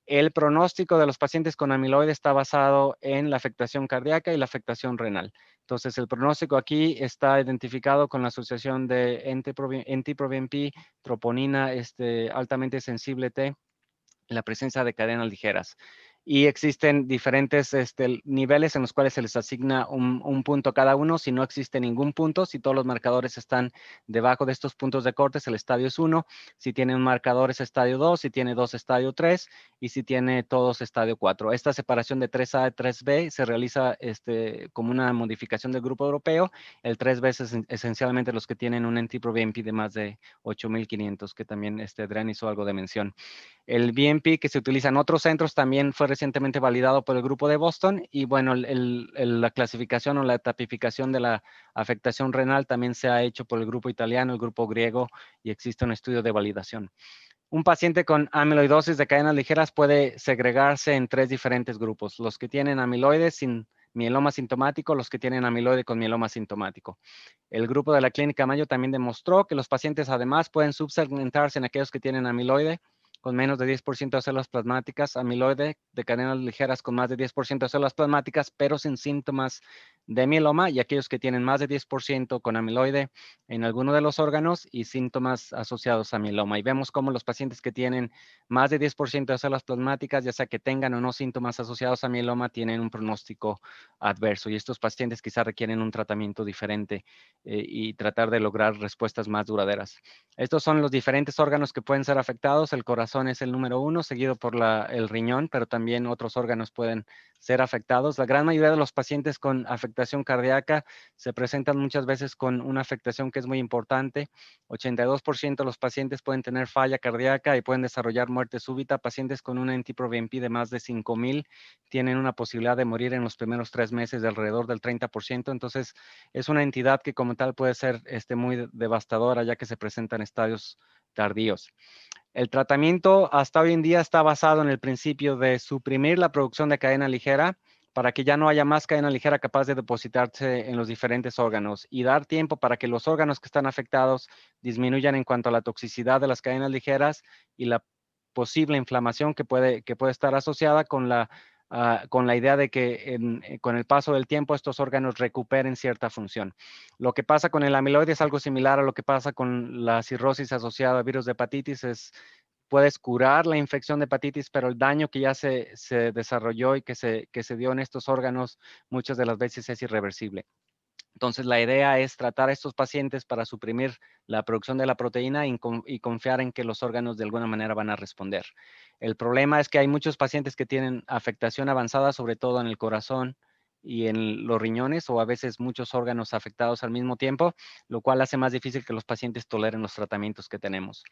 El pronóstico de los pacientes con amiloide está basado en la afectación cardíaca y la afectación renal. Entonces, el pronóstico aquí está identificado con la asociación de NT-proBNP, troponina altamente sensible T, la presencia de cadenas ligeras. Y existen diferentes niveles en los cuales se les asigna un punto a cada uno. Si no existe ningún punto, si todos los marcadores están debajo de estos puntos de cortes, el estadio es 1. Si tiene un marcador es estadio 2, si tiene 2, estadio 3, y si tiene todos, estadio 4. Esta separación de 3A y 3B se realiza como una modificación del grupo europeo. El 3B es esencialmente los que tienen un NT-proBNP de más de 8,500, que también Adrián hizo algo de mención. El BNP que se utiliza en otros centros también fue recientemente validado por el grupo de Boston, y bueno, la clasificación o la tipificación de la afectación renal también se ha hecho por el grupo italiano, el grupo griego, y existe un estudio de validación. Un paciente con amiloidosis de cadenas ligeras puede segregarse en 3 diferentes grupos: los que tienen amiloide sin mieloma sintomático, los que tienen amiloide con mieloma sintomático. El grupo de la Clínica Mayo también demostró que los pacientes además pueden subsegmentarse en aquellos que tienen amiloide con menos de 10% de células plasmáticas, amiloide de cadenas ligeras con más de 10% de células plasmáticas, pero sin síntomas de mieloma, y aquellos que tienen más de 10% con amiloide en alguno de los órganos y síntomas asociados a mieloma. Y vemos cómo los pacientes que tienen más de 10% de células plasmáticas, ya sea que tengan o no síntomas asociados a mieloma, tienen un pronóstico adverso. Y estos pacientes quizá requieren un tratamiento diferente y tratar de lograr respuestas más duraderas. Estos son los diferentes órganos que pueden ser afectados. El corazón es el número 1, seguido por el riñón, pero también otros órganos pueden ser afectados. La gran mayoría de los pacientes con afectación cardíaca se presentan muchas veces con una afectación que es muy importante. 82% de los pacientes pueden tener falla cardíaca y pueden desarrollar muerte súbita. Pacientes con una NT-proBNP de más de 5,000 tienen una posibilidad de morir en los primeros 3 meses de alrededor del 30%. Entonces, es una entidad que como tal puede ser muy devastadora, ya que se presenta en estadios tardíos. El tratamiento hasta hoy en día está basado en el principio de suprimir la producción de cadena ligera para que ya no haya más cadena ligera capaz de depositarse en los diferentes órganos y dar tiempo para que los órganos que están afectados disminuyan en cuanto a la toxicidad de las cadenas ligeras y la posible inflamación que puede estar asociada con la idea de que con el paso del tiempo estos órganos recuperen cierta función. Lo que pasa con el amiloide es algo similar a lo que pasa con la cirrosis asociada a virus de hepatitis. Puedes curar la infección de hepatitis, pero el daño que ya se desarrolló y que se dio en estos órganos muchas de las veces es irreversible. Entonces, la idea es tratar a estos pacientes para suprimir la producción de la proteína y confiar en que los órganos de alguna manera van a responder. El problema es que hay muchos pacientes que tienen afectación avanzada, sobre todo en el corazón y en los riñones, o a veces muchos órganos afectados al mismo tiempo, lo cual hace más difícil que los pacientes toleren los tratamientos que tenemos.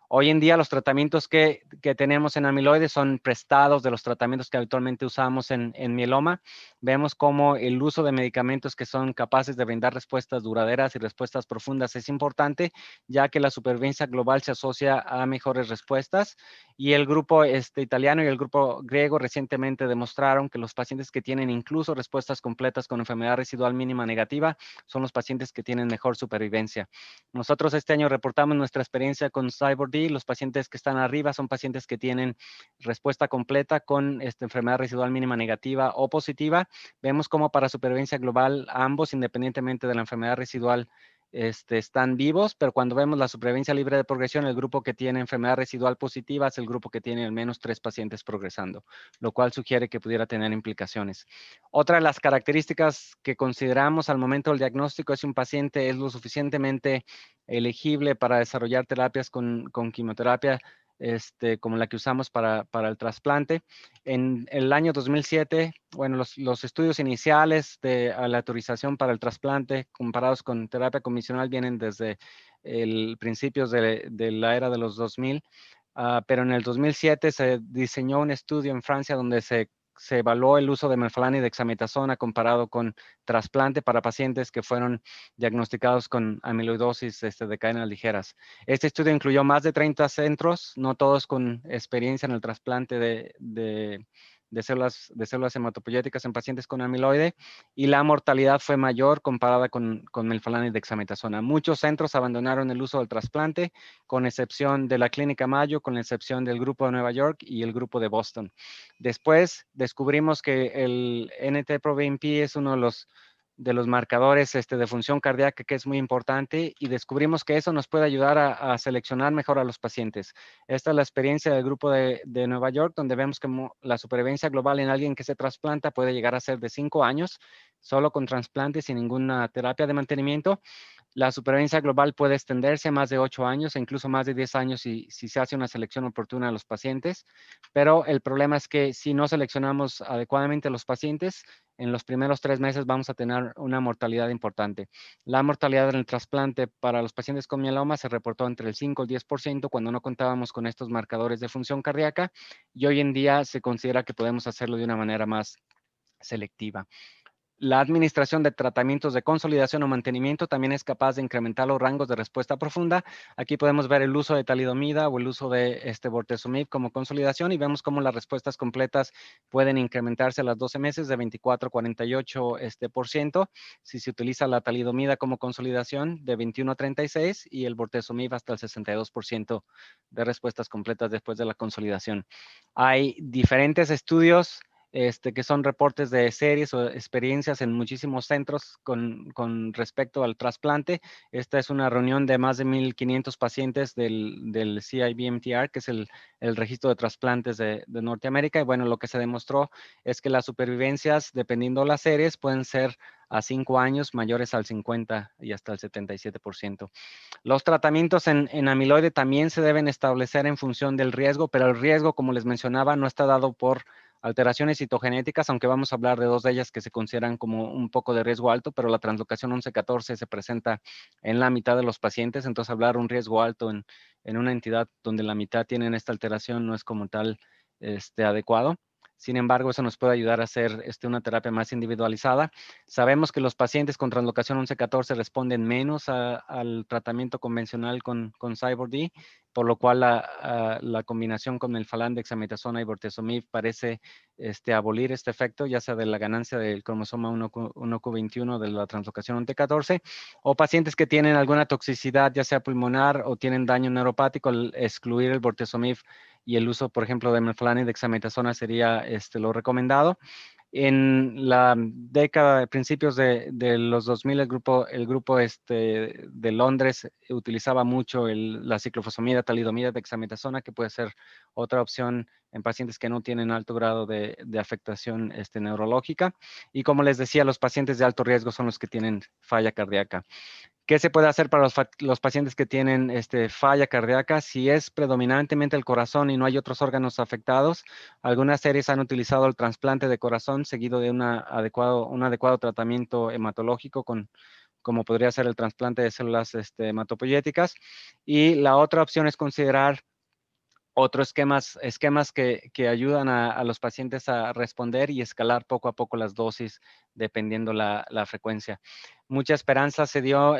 Hoy en día los tratamientos que tenemos en amiloides son prestados de los tratamientos que habitualmente usamos en mieloma. Vemos cómo el uso de medicamentos que son capaces de brindar respuestas duraderas y respuestas profundas es importante, ya que la supervivencia global se asocia a mejores respuestas. Y el grupo italiano y el grupo griego recientemente demostraron que los pacientes que tienen incluso respuestas completas con enfermedad residual mínima negativa son los pacientes que tienen mejor supervivencia. Nosotros este año reportamos nuestra experiencia con CyBorD. Los pacientes que están arriba son pacientes que tienen respuesta completa con enfermedad residual mínima negativa o positiva. Vemos cómo para supervivencia global ambos, independientemente de la enfermedad residual, están vivos, pero cuando vemos la supervivencia libre de progresión, el grupo que tiene enfermedad residual positiva es el grupo que tiene al menos 3 pacientes progresando, lo cual sugiere que pudiera tener implicaciones. Otra de las características que consideramos al momento del diagnóstico es si un paciente es lo suficientemente elegible para desarrollar terapias con quimioterapia, como la que usamos para el trasplante. En el año 2007, bueno, los estudios iniciales de aleatorización para el trasplante comparados con terapia convencional vienen desde principios de la era de los 2000, pero en el 2007 se diseñó un estudio en Francia donde se evaluó el uso de melphalan y dexametasona comparado con trasplante para pacientes que fueron diagnosticados con amiloidosis de cadenas ligeras. Este estudio incluyó más de 30 centros, no todos con experiencia en el trasplante de células hematopoyéticas en pacientes con amiloide, y la mortalidad fue mayor comparada con melphalan y dexametasona. Muchos centros abandonaron el uso del trasplante, con excepción de la Clínica Mayo, con excepción del grupo de Nueva York y el grupo de Boston. Después descubrimos que el NT-proBNP es uno de los marcadores de función cardíaca que es muy importante, y descubrimos que eso nos puede ayudar a seleccionar mejor a los pacientes. Esta es la experiencia del grupo de Nueva York, donde vemos que la supervivencia global en alguien que se trasplanta puede llegar a ser de 5 años, solo con trasplante sin ninguna terapia de mantenimiento. La supervivencia global puede extenderse a más de 8 años e incluso más de 10 años si se hace una selección oportuna de los pacientes. Pero el problema es que si no seleccionamos adecuadamente a los pacientes, en los primeros 3 meses vamos a tener una mortalidad importante. La mortalidad en el trasplante para los pacientes con mieloma se reportó entre el 5 y el 10% cuando no contábamos con estos marcadores de función cardíaca, y hoy en día se considera que podemos hacerlo de una manera más selectiva. La administración de tratamientos de consolidación o mantenimiento también es capaz de incrementar los rangos de respuesta profunda. Aquí podemos ver el uso de talidomida o el uso de bortezomib como consolidación y vemos cómo las respuestas completas pueden incrementarse a las 12 meses de 24 a 48%. Si se utiliza la talidomida como consolidación de 21 a 36 y el bortezomib hasta el 62% de respuestas completas después de la consolidación. Hay diferentes estudios que son reportes de series o experiencias en muchísimos centros con respecto al trasplante. Esta es una reunión de más de 1,500 pacientes del CIBMTR, que es el registro de trasplantes de Norteamérica. Y bueno, lo que se demostró es que las supervivencias, dependiendo las series, pueden ser a 5 años mayores al 50 y hasta el 77%. Los tratamientos en amiloide también se deben establecer en función del riesgo, pero el riesgo, como les mencionaba, no está dado por alteraciones citogenéticas, aunque vamos a hablar de dos de ellas que se consideran como un poco de riesgo alto, pero la translocación 11-14 se presenta en la mitad de los pacientes, entonces hablar de un riesgo alto en una entidad donde la mitad tienen esta alteración no es como tal adecuado. Sin embargo, eso nos puede ayudar a hacer una terapia más individualizada. Sabemos que los pacientes con translocación 11-14 responden menos al tratamiento convencional con CyBorD, por lo cual la combinación con el Falan, dexametasona y bortezomib parece abolir este efecto, ya sea de la ganancia del cromosoma 1q21 de la translocación 11-14, o pacientes que tienen alguna toxicidad, ya sea pulmonar o tienen daño neuropático, al excluir el bortezomib y el uso, por ejemplo, de melflán y dexametasona sería lo recomendado. En la década de principios de los 2000, el grupo de Londres utilizaba mucho la ciclofosfamida, talidomida, dexametasona, que puede ser otra opción en pacientes que no tienen alto grado de afectación neurológica. Y como les decía, los pacientes de alto riesgo son los que tienen falla cardíaca. ¿Qué se puede hacer para los pacientes que tienen falla cardíaca? Si es predominantemente el corazón y no hay otros órganos afectados, algunas series han utilizado el trasplante de corazón seguido de un adecuado tratamiento hematológico como podría ser el trasplante de células hematopoyéticas. Y la otra opción es considerar otros esquemas que ayudan a los pacientes a responder y escalar poco a poco las dosis dependiendo la frecuencia. Mucha esperanza se dio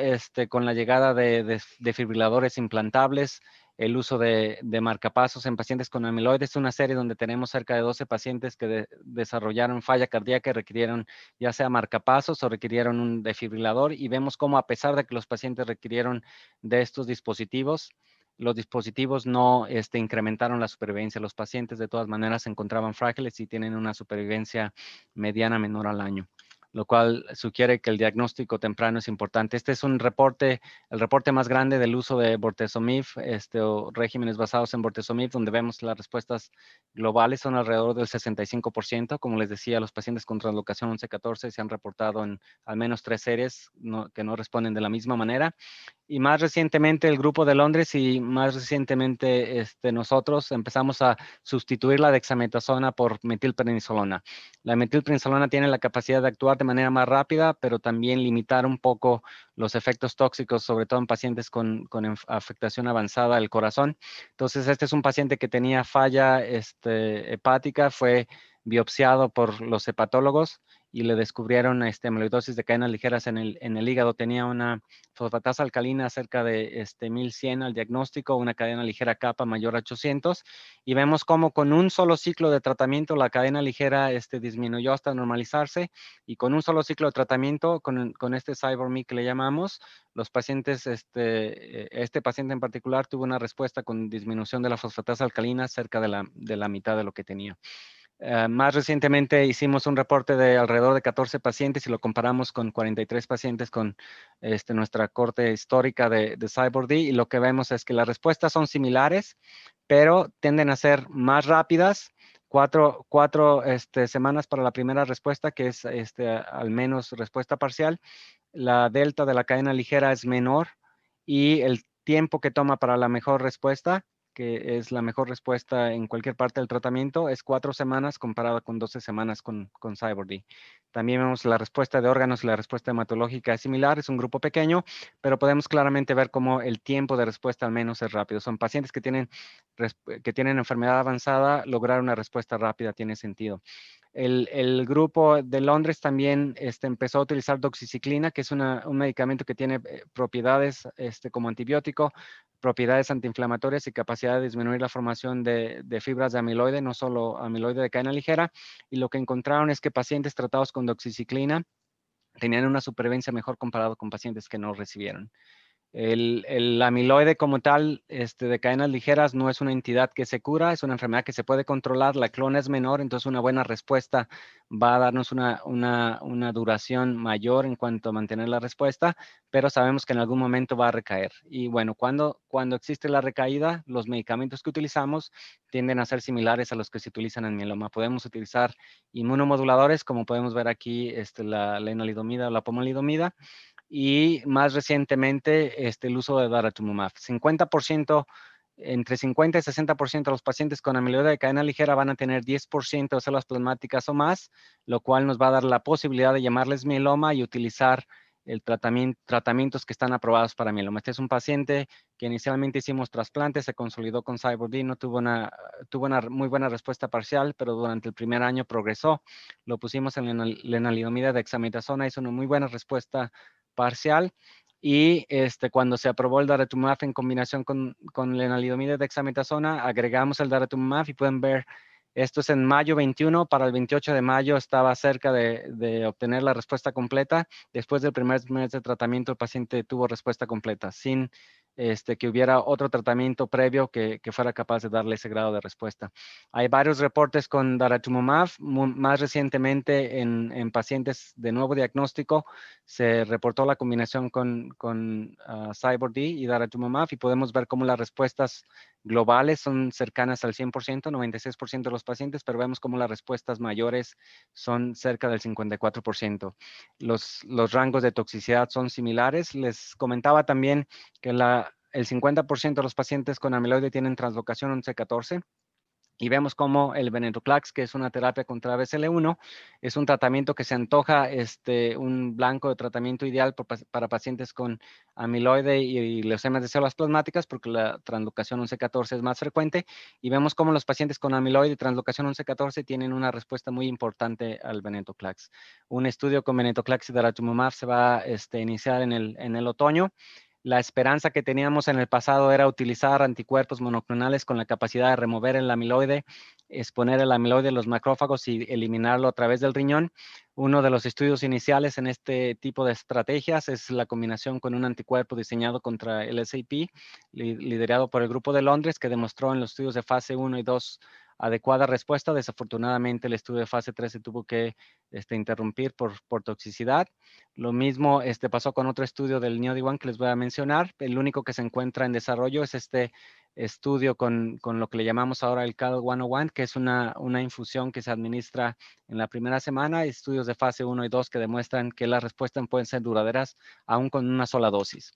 con la llegada de defibriladores implantables, el uso de marcapasos en pacientes con amiloides. Es una serie donde tenemos cerca de 12 pacientes que desarrollaron falla cardíaca y requirieron ya sea marcapasos o requirieron un defibrilador, y vemos cómo a pesar de que los pacientes requirieron de estos dispositivos, los dispositivos no incrementaron la supervivencia. Los pacientes de todas maneras se encontraban frágiles y tienen una supervivencia mediana menor al año, lo cual sugiere que el diagnóstico temprano es importante. Este es el reporte más grande del uso de bortezomib o regímenes basados en bortezomib, donde vemos las respuestas globales son alrededor del 65%. Como les decía, los pacientes con translocación 11-14 se han reportado en al menos 3 series que no responden de la misma manera. Y más recientemente el grupo de Londres y más recientemente nosotros empezamos a sustituir la dexametasona por metilprednisolona. La metilprednisolona tiene la capacidad de actuar de manera más rápida, pero también limitar un poco los efectos tóxicos, sobre todo en pacientes con afectación avanzada del corazón. Entonces, este es un paciente que tenía falla hepática, fue biopsiado por los hepatólogos y le descubrieron amiloidosis de cadenas ligeras en el hígado. Tenía una fosfatasa alcalina cerca de 1100 al diagnóstico, una cadena ligera kappa mayor a 800, y vemos cómo con un solo ciclo de tratamiento la cadena ligera disminuyó hasta normalizarse, y con un solo ciclo de tratamiento, con este CyBorMIC que le llamamos, los pacientes, este paciente en particular tuvo una respuesta con disminución de la fosfatasa alcalina cerca de la mitad de lo que tenía. Más recientemente hicimos un reporte de alrededor de 14 pacientes y lo comparamos con 43 pacientes con nuestra corte histórica de CyBorD, y lo que vemos es que las respuestas son similares, pero tienden a ser más rápidas. Cuatro semanas para la primera respuesta, que es al menos respuesta parcial. La delta de la cadena ligera es menor y el tiempo que toma para la mejor respuesta, que es la mejor respuesta en cualquier parte del tratamiento, es 4 semanas comparado con 12 semanas con CyBorD. También vemos la respuesta de órganos y la respuesta hematológica es similar, es un grupo pequeño, pero podemos claramente ver cómo el tiempo de respuesta al menos es rápido. Son pacientes que tienen enfermedad avanzada, lograr una respuesta rápida tiene sentido. El grupo de Londres también empezó a utilizar doxiciclina, que es un medicamento que tiene propiedades como antibiótico, propiedades antiinflamatorias y capacidad de disminuir la formación de fibras de amiloide, no solo amiloide de cadena ligera. Y lo que encontraron es que pacientes tratados con doxiciclina tenían una supervivencia mejor comparado con pacientes que no recibieron. El amiloide como tal, de cadenas ligeras, no es una entidad que se cura, es una enfermedad que se puede controlar, la clona es menor, entonces una buena respuesta va a darnos una duración mayor en cuanto a mantener la respuesta, pero sabemos que en algún momento va a recaer. Y bueno, cuando existe la recaída, los medicamentos que utilizamos tienden a ser similares a los que se utilizan en mieloma. Podemos utilizar inmunomoduladores, como podemos ver aquí, la lenalidomida o la pomalidomida, y más recientemente el uso de daratumumab. 50%, entre 50 y 60% de los pacientes con amiloide de cadena ligera van a tener 10% de células plasmáticas o más, lo cual nos va a dar la posibilidad de llamarles mieloma y utilizar el tratamientos que están aprobados para mieloma. Este es un paciente que inicialmente hicimos trasplantes, se consolidó con CyBorD, no tuvo una muy buena respuesta parcial, pero durante el primer año progresó. Lo pusimos en lenalidomida dexametasona, hizo una muy buena respuesta parcial, y cuando se aprobó el daratumumab en combinación con lenalidomida dexametasona, agregamos el daratumumab y pueden ver, esto es en mayo 21, para el 28 de mayo estaba cerca de obtener la respuesta completa. Después del primer mes de tratamiento, el paciente tuvo respuesta completa, sin que hubiera otro tratamiento previo que fuera capaz de darle ese grado de respuesta. Hay varios reportes con daratumumab, más recientemente en pacientes de nuevo diagnóstico, se reportó la combinación con CyBorD y daratumumab, y podemos ver cómo las respuestas globales son cercanas al 100%, 96% de los pacientes, pero vemos cómo las respuestas mayores son cerca del 54%. Los rangos de toxicidad son similares. Les comentaba también que el 50% de los pacientes con amiloide tienen translocación 11-14. Y vemos cómo el venetoclax, que es una terapia contra BCL1, es un tratamiento que se antoja un blanco de tratamiento ideal para pacientes con amiloide y leucemias de células plasmáticas, porque la translocación 11-14 es más frecuente. Y vemos cómo los pacientes con amiloide y translocación 11-14 tienen una respuesta muy importante al venetoclax. Un estudio con venetoclax y daratumumab se va a iniciar en el otoño. La esperanza que teníamos en el pasado era utilizar anticuerpos monoclonales con la capacidad de remover el amiloide, exponer el amiloide a los macrófagos y eliminarlo a través del riñón. Uno de los estudios iniciales en este tipo de estrategias es la combinación con un anticuerpo diseñado contra el SAP, liderado por el grupo de Londres, que demostró en los estudios de fase 1 y 2 adecuada respuesta. Desafortunadamente, el estudio de fase 3 se tuvo que interrumpir por toxicidad. Lo mismo pasó con otro estudio del NIOD1 que les voy a mencionar. El único que se encuentra en desarrollo es este estudio con lo que le llamamos ahora el CAL-101, que es una infusión que se administra en la primera semana. Estudios de fase 1 y 2 que demuestran que las respuestas pueden ser duraderas aún con una sola dosis.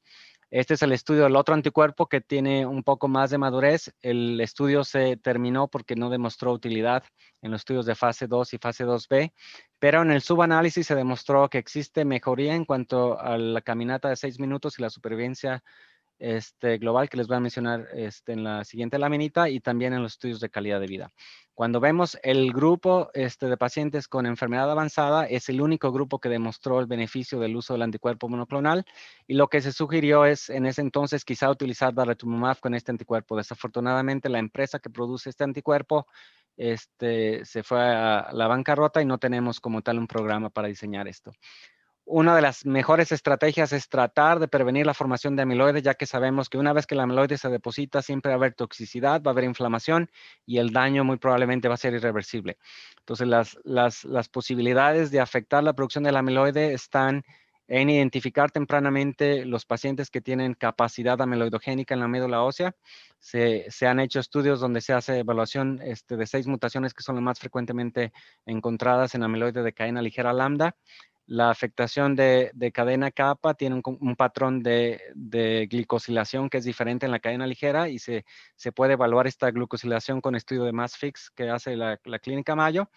Este es el estudio del otro anticuerpo que tiene un poco más de madurez. El estudio se terminó porque no demostró utilidad en los estudios de fase 2 y fase 2B, pero en el subanálisis se demostró que existe mejoría en cuanto a la caminata de 6 minutos y la supervivencia global, que les voy a mencionar en la siguiente laminita, y también en los estudios de calidad de vida. Cuando vemos el grupo de pacientes con enfermedad avanzada, es el único grupo que demostró el beneficio del uso del anticuerpo monoclonal, y lo que se sugirió es en ese entonces quizá utilizar daratumumab con este anticuerpo. Desafortunadamente, la empresa que produce este anticuerpo se fue a la bancarrota y no tenemos como tal un programa para diseñar esto. Una de las mejores estrategias es tratar de prevenir la formación de amiloide, ya que sabemos que una vez que el amiloide se deposita, siempre va a haber toxicidad, va a haber inflamación y el daño muy probablemente va a ser irreversible. Entonces, las posibilidades de afectar la producción del amiloide están en identificar tempranamente los pacientes que tienen capacidad amiloidogénica en la médula ósea. Se han hecho estudios donde se hace evaluación de 6 mutaciones que son las más frecuentemente encontradas en amiloide de cadena ligera lambda. La afectación de cadena kappa tiene un patrón de glicosilación que es diferente en la cadena ligera, y se puede evaluar esta glucosilación con estudio de MassFix que hace la Clínica Mayo.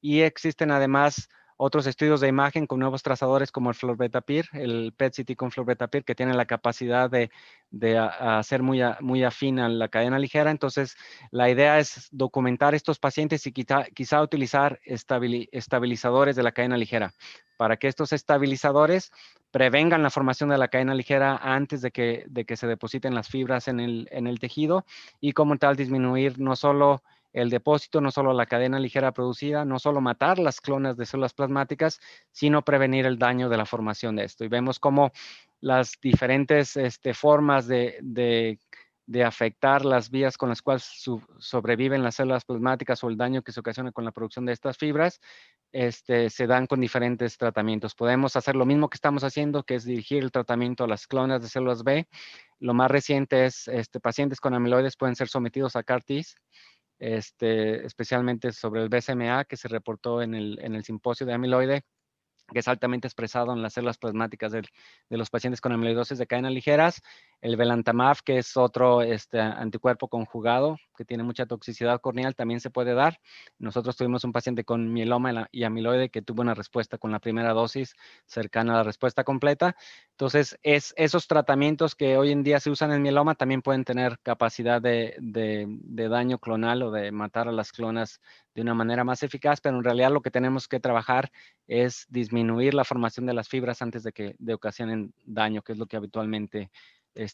Y existen además otros estudios de imagen con nuevos trazadores como el florbetapir, el PET-CT con florbetapir, que tiene la capacidad de hacer muy afín a la cadena ligera. Entonces, la idea es documentar estos pacientes y quizá utilizar estabilizadores de la cadena ligera, para que estos estabilizadores prevengan la formación de la cadena ligera antes de que se depositen las fibras en el tejido, y como tal disminuir no solo el depósito, no solo la cadena ligera producida, no solo matar las clonas de células plasmáticas, sino prevenir el daño de la formación de esto. Y vemos cómo las diferentes formas de afectar las vías con las cuales sobreviven las células plasmáticas, o el daño que se ocasiona con la producción de estas fibras, se dan con diferentes tratamientos. Podemos hacer lo mismo que estamos haciendo, que es dirigir el tratamiento a las clonas de células B. Lo más reciente es pacientes con amiloides pueden ser sometidos a CAR-Ts, especialmente sobre el BCMA, que se reportó en el simposio de amiloide, que es altamente expresado en las células plasmáticas de los pacientes con amiloidosis de cadena ligeras. El belantamab, que es otro anticuerpo conjugado que tiene mucha toxicidad corneal, también se puede dar. Nosotros tuvimos un paciente con mieloma y amiloide que tuvo una respuesta con la primera dosis cercana a la respuesta completa. Entonces, esos tratamientos que hoy en día se usan en mieloma también pueden tener capacidad de daño clonal, o de matar a las clonas de una manera más eficaz, pero en realidad lo que tenemos que trabajar es disminuir la formación de las fibras antes de que ocasionen daño, que es lo que habitualmente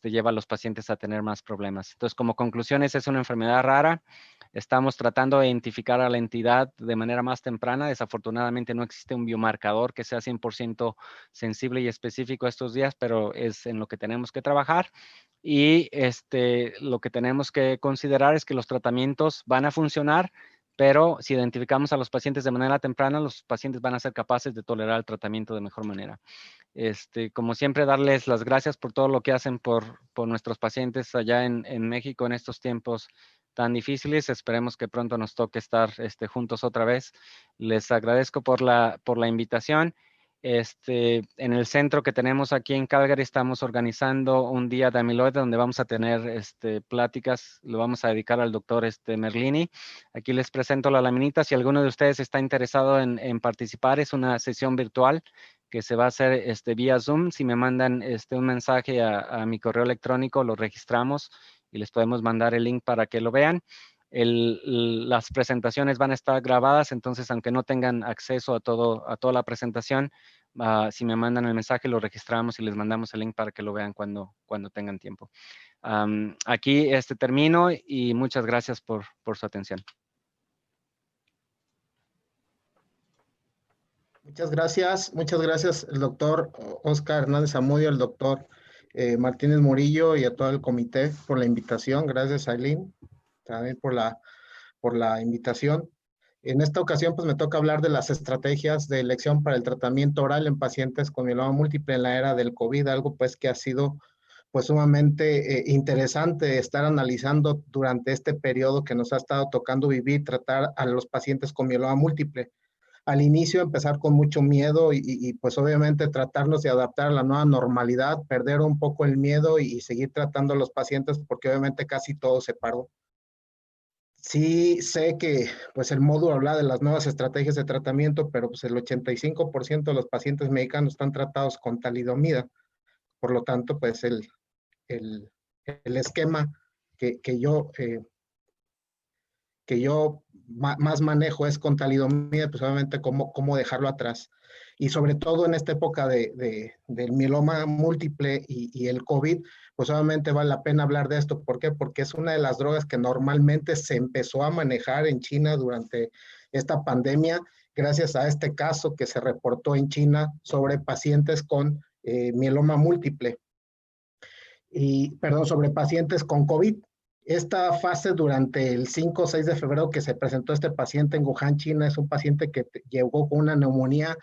lleva a los pacientes a tener más problemas. Entonces, como conclusiones, es una enfermedad rara. Estamos tratando de identificar a la entidad de manera más temprana. Desafortunadamente no existe un biomarcador que sea 100% sensible y específico estos días, pero es en lo que tenemos que trabajar. Y lo que tenemos que considerar es que los tratamientos van a funcionar, pero si identificamos a los pacientes de manera temprana, los pacientes van a ser capaces de tolerar el tratamiento de mejor manera. Como siempre, darles las gracias por todo lo que hacen por nuestros pacientes allá en México en estos tiempos tan difíciles. Esperemos que pronto nos toque estar juntos otra vez. Les agradezco por la invitación. En el centro que tenemos aquí en Calgary estamos organizando un día de amiloide donde vamos a tener pláticas. Lo vamos a dedicar al doctor Merlini. Aquí les presento la laminita. Si alguno de ustedes está interesado en participar, es una sesión virtual que se va a hacer vía Zoom. Si me mandan un mensaje a mi correo electrónico, lo registramos y les podemos mandar el link para que lo vean. Las presentaciones van a estar grabadas, entonces aunque no tengan acceso a toda la presentación, si me mandan el mensaje, lo registramos y les mandamos el link para que lo vean cuando tengan tiempo. Aquí termino y muchas gracias por su atención. Muchas gracias el doctor Óscar Hernández Zamudio, el doctor Martínez Murillo y a todo el comité por la invitación. Gracias, Aileen, también por la invitación. En esta ocasión, pues me toca hablar de las estrategias de elección para el tratamiento oral en pacientes con mieloma múltiple en la era del COVID, algo pues que ha sido pues sumamente interesante estar analizando durante este periodo que nos ha estado tocando vivir, tratar a los pacientes con mieloma múltiple. Al inicio empezar con mucho miedo y pues obviamente tratarnos de adaptar a la nueva normalidad, perder un poco el miedo y seguir tratando a los pacientes porque obviamente casi todo se paró. Sí sé que pues el módulo habla de las nuevas estrategias de tratamiento, pero pues el 85% de los pacientes mexicanos están tratados con talidomida. Por lo tanto, pues el esquema que yo más manejo es con talidomida, pues obviamente cómo dejarlo atrás. Y sobre todo en esta época del mieloma múltiple y el COVID, pues obviamente vale la pena hablar de esto. ¿Por qué? Porque es una de las drogas que normalmente se empezó a manejar en China durante esta pandemia, gracias a este caso que se reportó en China sobre pacientes con mieloma múltiple. Sobre pacientes con COVID. Esta fase durante el 5 o 6 de febrero que se presentó este paciente en Wuhan, China, es un paciente que llegó con una neumonía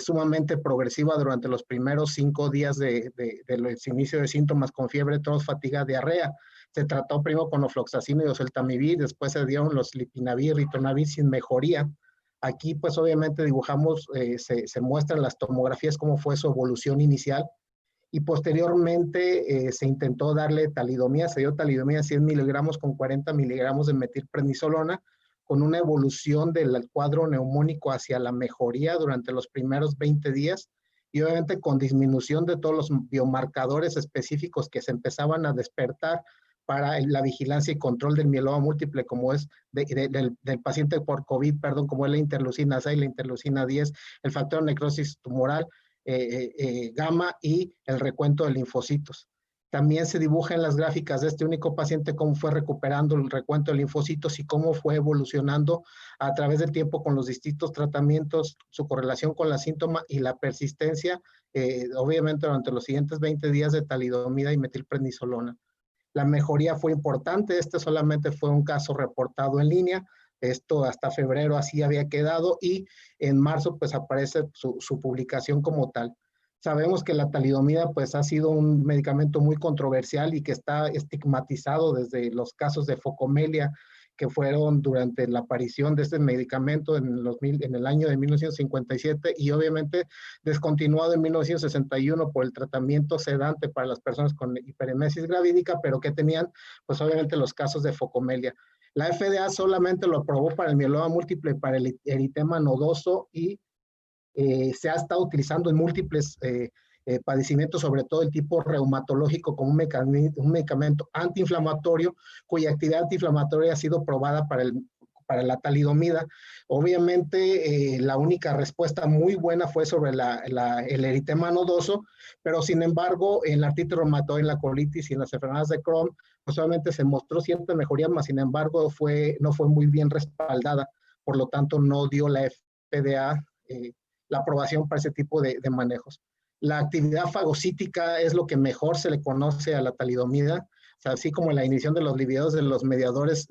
sumamente progresiva durante los primeros 5 días del inicio de síntomas con fiebre, tos, fatiga, diarrea. Se trató primero con ofloxacino y oseltamivir, después se dieron los lipinavir, ritonavir sin mejoría. Aquí pues obviamente dibujamos, se muestran las tomografías cómo fue su evolución inicial. Y posteriormente se intentó darle talidomida, se dio talidomida 100 miligramos con 40 miligramos de metilprednisolona, con una evolución del cuadro neumónico hacia la mejoría durante los primeros 20 días y obviamente con disminución de todos los biomarcadores específicos que se empezaban a despertar para la vigilancia y control del mieloma múltiple, como es del paciente por COVID, perdón, como es la interleucina 6, la interleucina 10, el factor de necrosis tumoral, gamma y el recuento de linfocitos. También se dibuja en las gráficas de este único paciente cómo fue recuperando el recuento de linfocitos y cómo fue evolucionando a través del tiempo con los distintos tratamientos, su correlación con la síntoma y la persistencia, obviamente durante los siguientes 20 días de talidomida y metilprednisolona. La mejoría fue importante, este solamente fue un caso reportado en línea, esto hasta febrero así había quedado y en marzo pues aparece su publicación como tal. Sabemos que la talidomida pues ha sido un medicamento muy controversial y que está estigmatizado desde los casos de focomelia que fueron durante la aparición de este medicamento en el año de 1957 y obviamente descontinuado en 1961 por el tratamiento sedante para las personas con hiperemesis gravídica, pero que tenían pues obviamente los casos de focomelia. La FDA solamente lo aprobó para el mieloma múltiple, para el eritema nodoso y se ha estado utilizando en múltiples padecimientos, sobre todo el tipo reumatológico, como un medicamento antiinflamatorio, cuya actividad antiinflamatoria ha sido probada para la talidomida. Obviamente, la única respuesta muy buena fue sobre el eritema nodoso, pero sin embargo, en la artritis reumatoide, en la colitis y en las enfermedades de Crohn, pues obviamente se mostró cierta mejoría, mas sin embargo, no fue muy bien respaldada, por lo tanto, no dio la FDA la aprobación para ese tipo de manejos. La actividad fagocítica es lo que mejor se le conoce a la talidomida, o sea, así como la inhibición de los libidos de los mediadores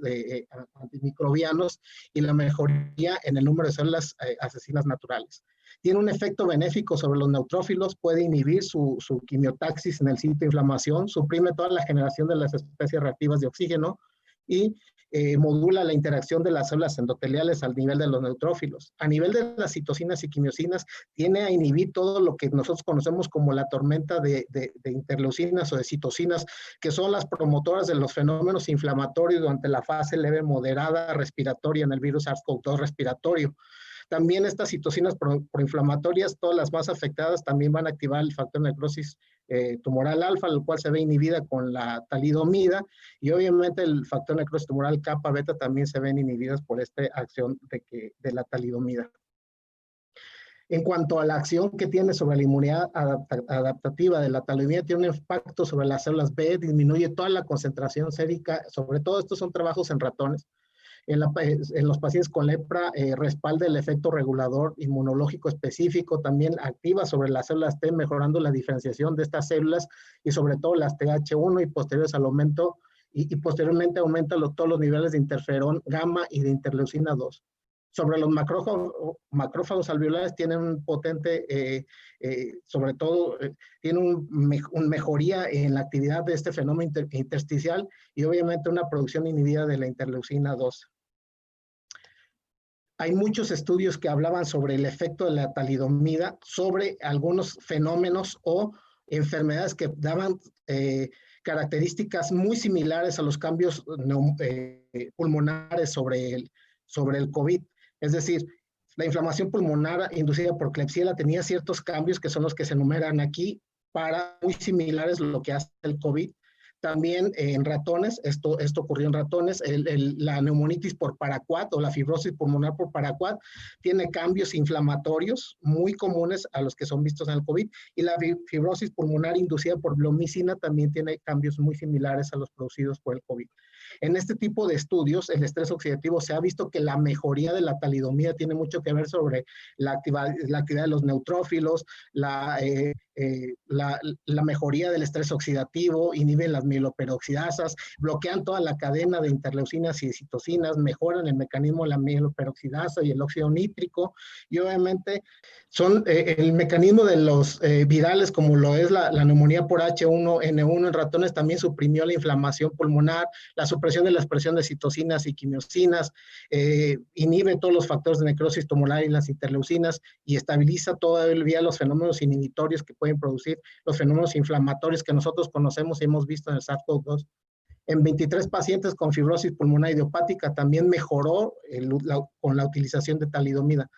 antimicrobianos y la mejoría en el número de células asesinas naturales. Tiene un efecto benéfico sobre los neutrófilos, puede inhibir su quimiotaxis en el sitio de inflamación, suprime toda la generación de las especies reactivas de oxígeno y modula la interacción de las células endoteliales al nivel de los neutrófilos. A nivel de las citocinas y quimiosinas, tiene a inhibir todo lo que nosotros conocemos como la tormenta de interleucinas o de citocinas, que son las promotoras de los fenómenos inflamatorios durante la fase leve moderada respiratoria en el virus SARS-CoV-2 respiratorio. También estas citocinas proinflamatorias, todas las más afectadas, también van a activar el factor de necrosis tumoral alfa, el cual se ve inhibida con la talidomida, y obviamente el factor de necrosis tumoral kappa beta también se ven inhibidas por esta acción de la talidomida. En cuanto a la acción que tiene sobre la inmunidad adaptativa de la talidomida, tiene un impacto sobre las células B, disminuye toda la concentración sérica, sobre todo estos son trabajos en ratones. En los pacientes con lepra respalda el efecto regulador inmunológico específico, también activa sobre las células T, mejorando la diferenciación de estas células y sobre todo las TH1 y posteriores al aumento y posteriormente aumenta todos los niveles de interferón gamma y de interleucina 2. Sobre los macrófagos alveolares tienen un potente, sobre todo, tiene una mejoría en la actividad de este fenómeno intersticial y obviamente una producción inhibida de la interleucina 2. Hay muchos estudios que hablaban sobre el efecto de la talidomida sobre algunos fenómenos o enfermedades que daban características muy similares a los cambios pulmonares sobre el COVID. Es decir, la inflamación pulmonar inducida por Klebsiella tenía ciertos cambios que son los que se enumeran aquí, muy similares a lo que hace el COVID. También en ratones, esto ocurrió en ratones, la neumonitis por paraquat o la fibrosis pulmonar por paraquat tiene cambios inflamatorios muy comunes a los que son vistos en el COVID, y la fibrosis pulmonar inducida por bleomicina también tiene cambios muy similares a los producidos por el COVID. En este tipo de estudios, el estrés oxidativo, se ha visto que la mejoría de la talidomida tiene mucho que ver sobre la actividad de los neutrófilos, la mejoría del estrés oxidativo, inhiben las mieloperoxidasas, bloquean toda la cadena de interleucinas y citocinas, mejoran el mecanismo de la mieloperoxidasa y el óxido nítrico, y obviamente son el mecanismo de los virales, como lo es la neumonía por H1N1 en ratones, también suprimió la inflamación pulmonar, la supresión de la expresión de citocinas y quimiosinas, inhibe todos los factores de necrosis tumoral y las interleucinas, y estabiliza todavía los fenómenos inhibitorios que pueden producir los fenómenos inflamatorios que nosotros conocemos y hemos visto en el SARS-CoV-2. En 23 pacientes con fibrosis pulmonar idiopática también mejoró con la utilización de talidomida.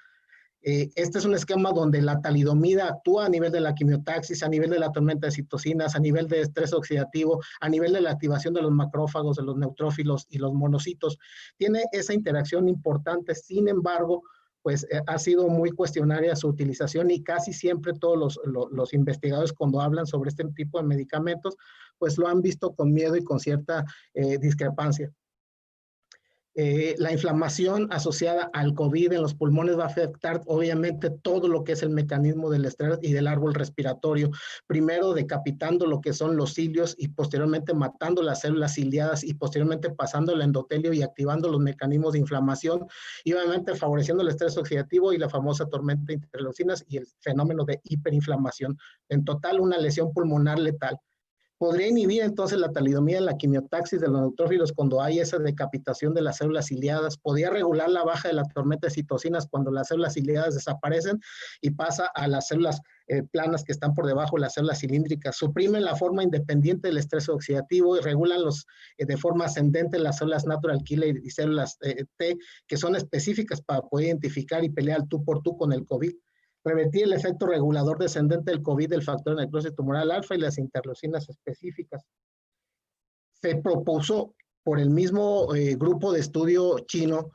Este es un esquema donde la talidomida actúa a nivel de la quimiotaxis, a nivel de la tormenta de citocinas, a nivel de estrés oxidativo, a nivel de la activación de los macrófagos, de los neutrófilos y los monocitos. Tiene esa interacción importante, sin embargo, pues ha sido muy cuestionaria su utilización y casi siempre todos los investigadores cuando hablan sobre este tipo de medicamentos, pues lo han visto con miedo y con cierta discrepancia. La inflamación asociada al COVID en los pulmones va a afectar obviamente todo lo que es el mecanismo del estrés y del árbol respiratorio, primero decapitando lo que son los cilios y posteriormente matando las células ciliadas y posteriormente pasando el endotelio y activando los mecanismos de inflamación y obviamente favoreciendo el estrés oxidativo y la famosa tormenta de interleucinas y el fenómeno de hiperinflamación. En total, una lesión pulmonar letal. Podría inhibir entonces la talidomida en la quimiotaxis de los neutrófilos cuando hay esa decapitación de las células ciliadas. Podría regular la baja de la tormenta de citocinas cuando las células ciliadas desaparecen y pasa a las células planas que están por debajo de las células cilíndricas. Suprimen la forma independiente del estrés oxidativo y regulan de forma ascendente las células natural killer y células T que son específicas para poder identificar y pelear al tú por tú con el COVID. Revertir el efecto regulador descendente del COVID del factor de necrosis tumoral alfa y las interleucinas específicas. Se propuso por el mismo grupo de estudio chino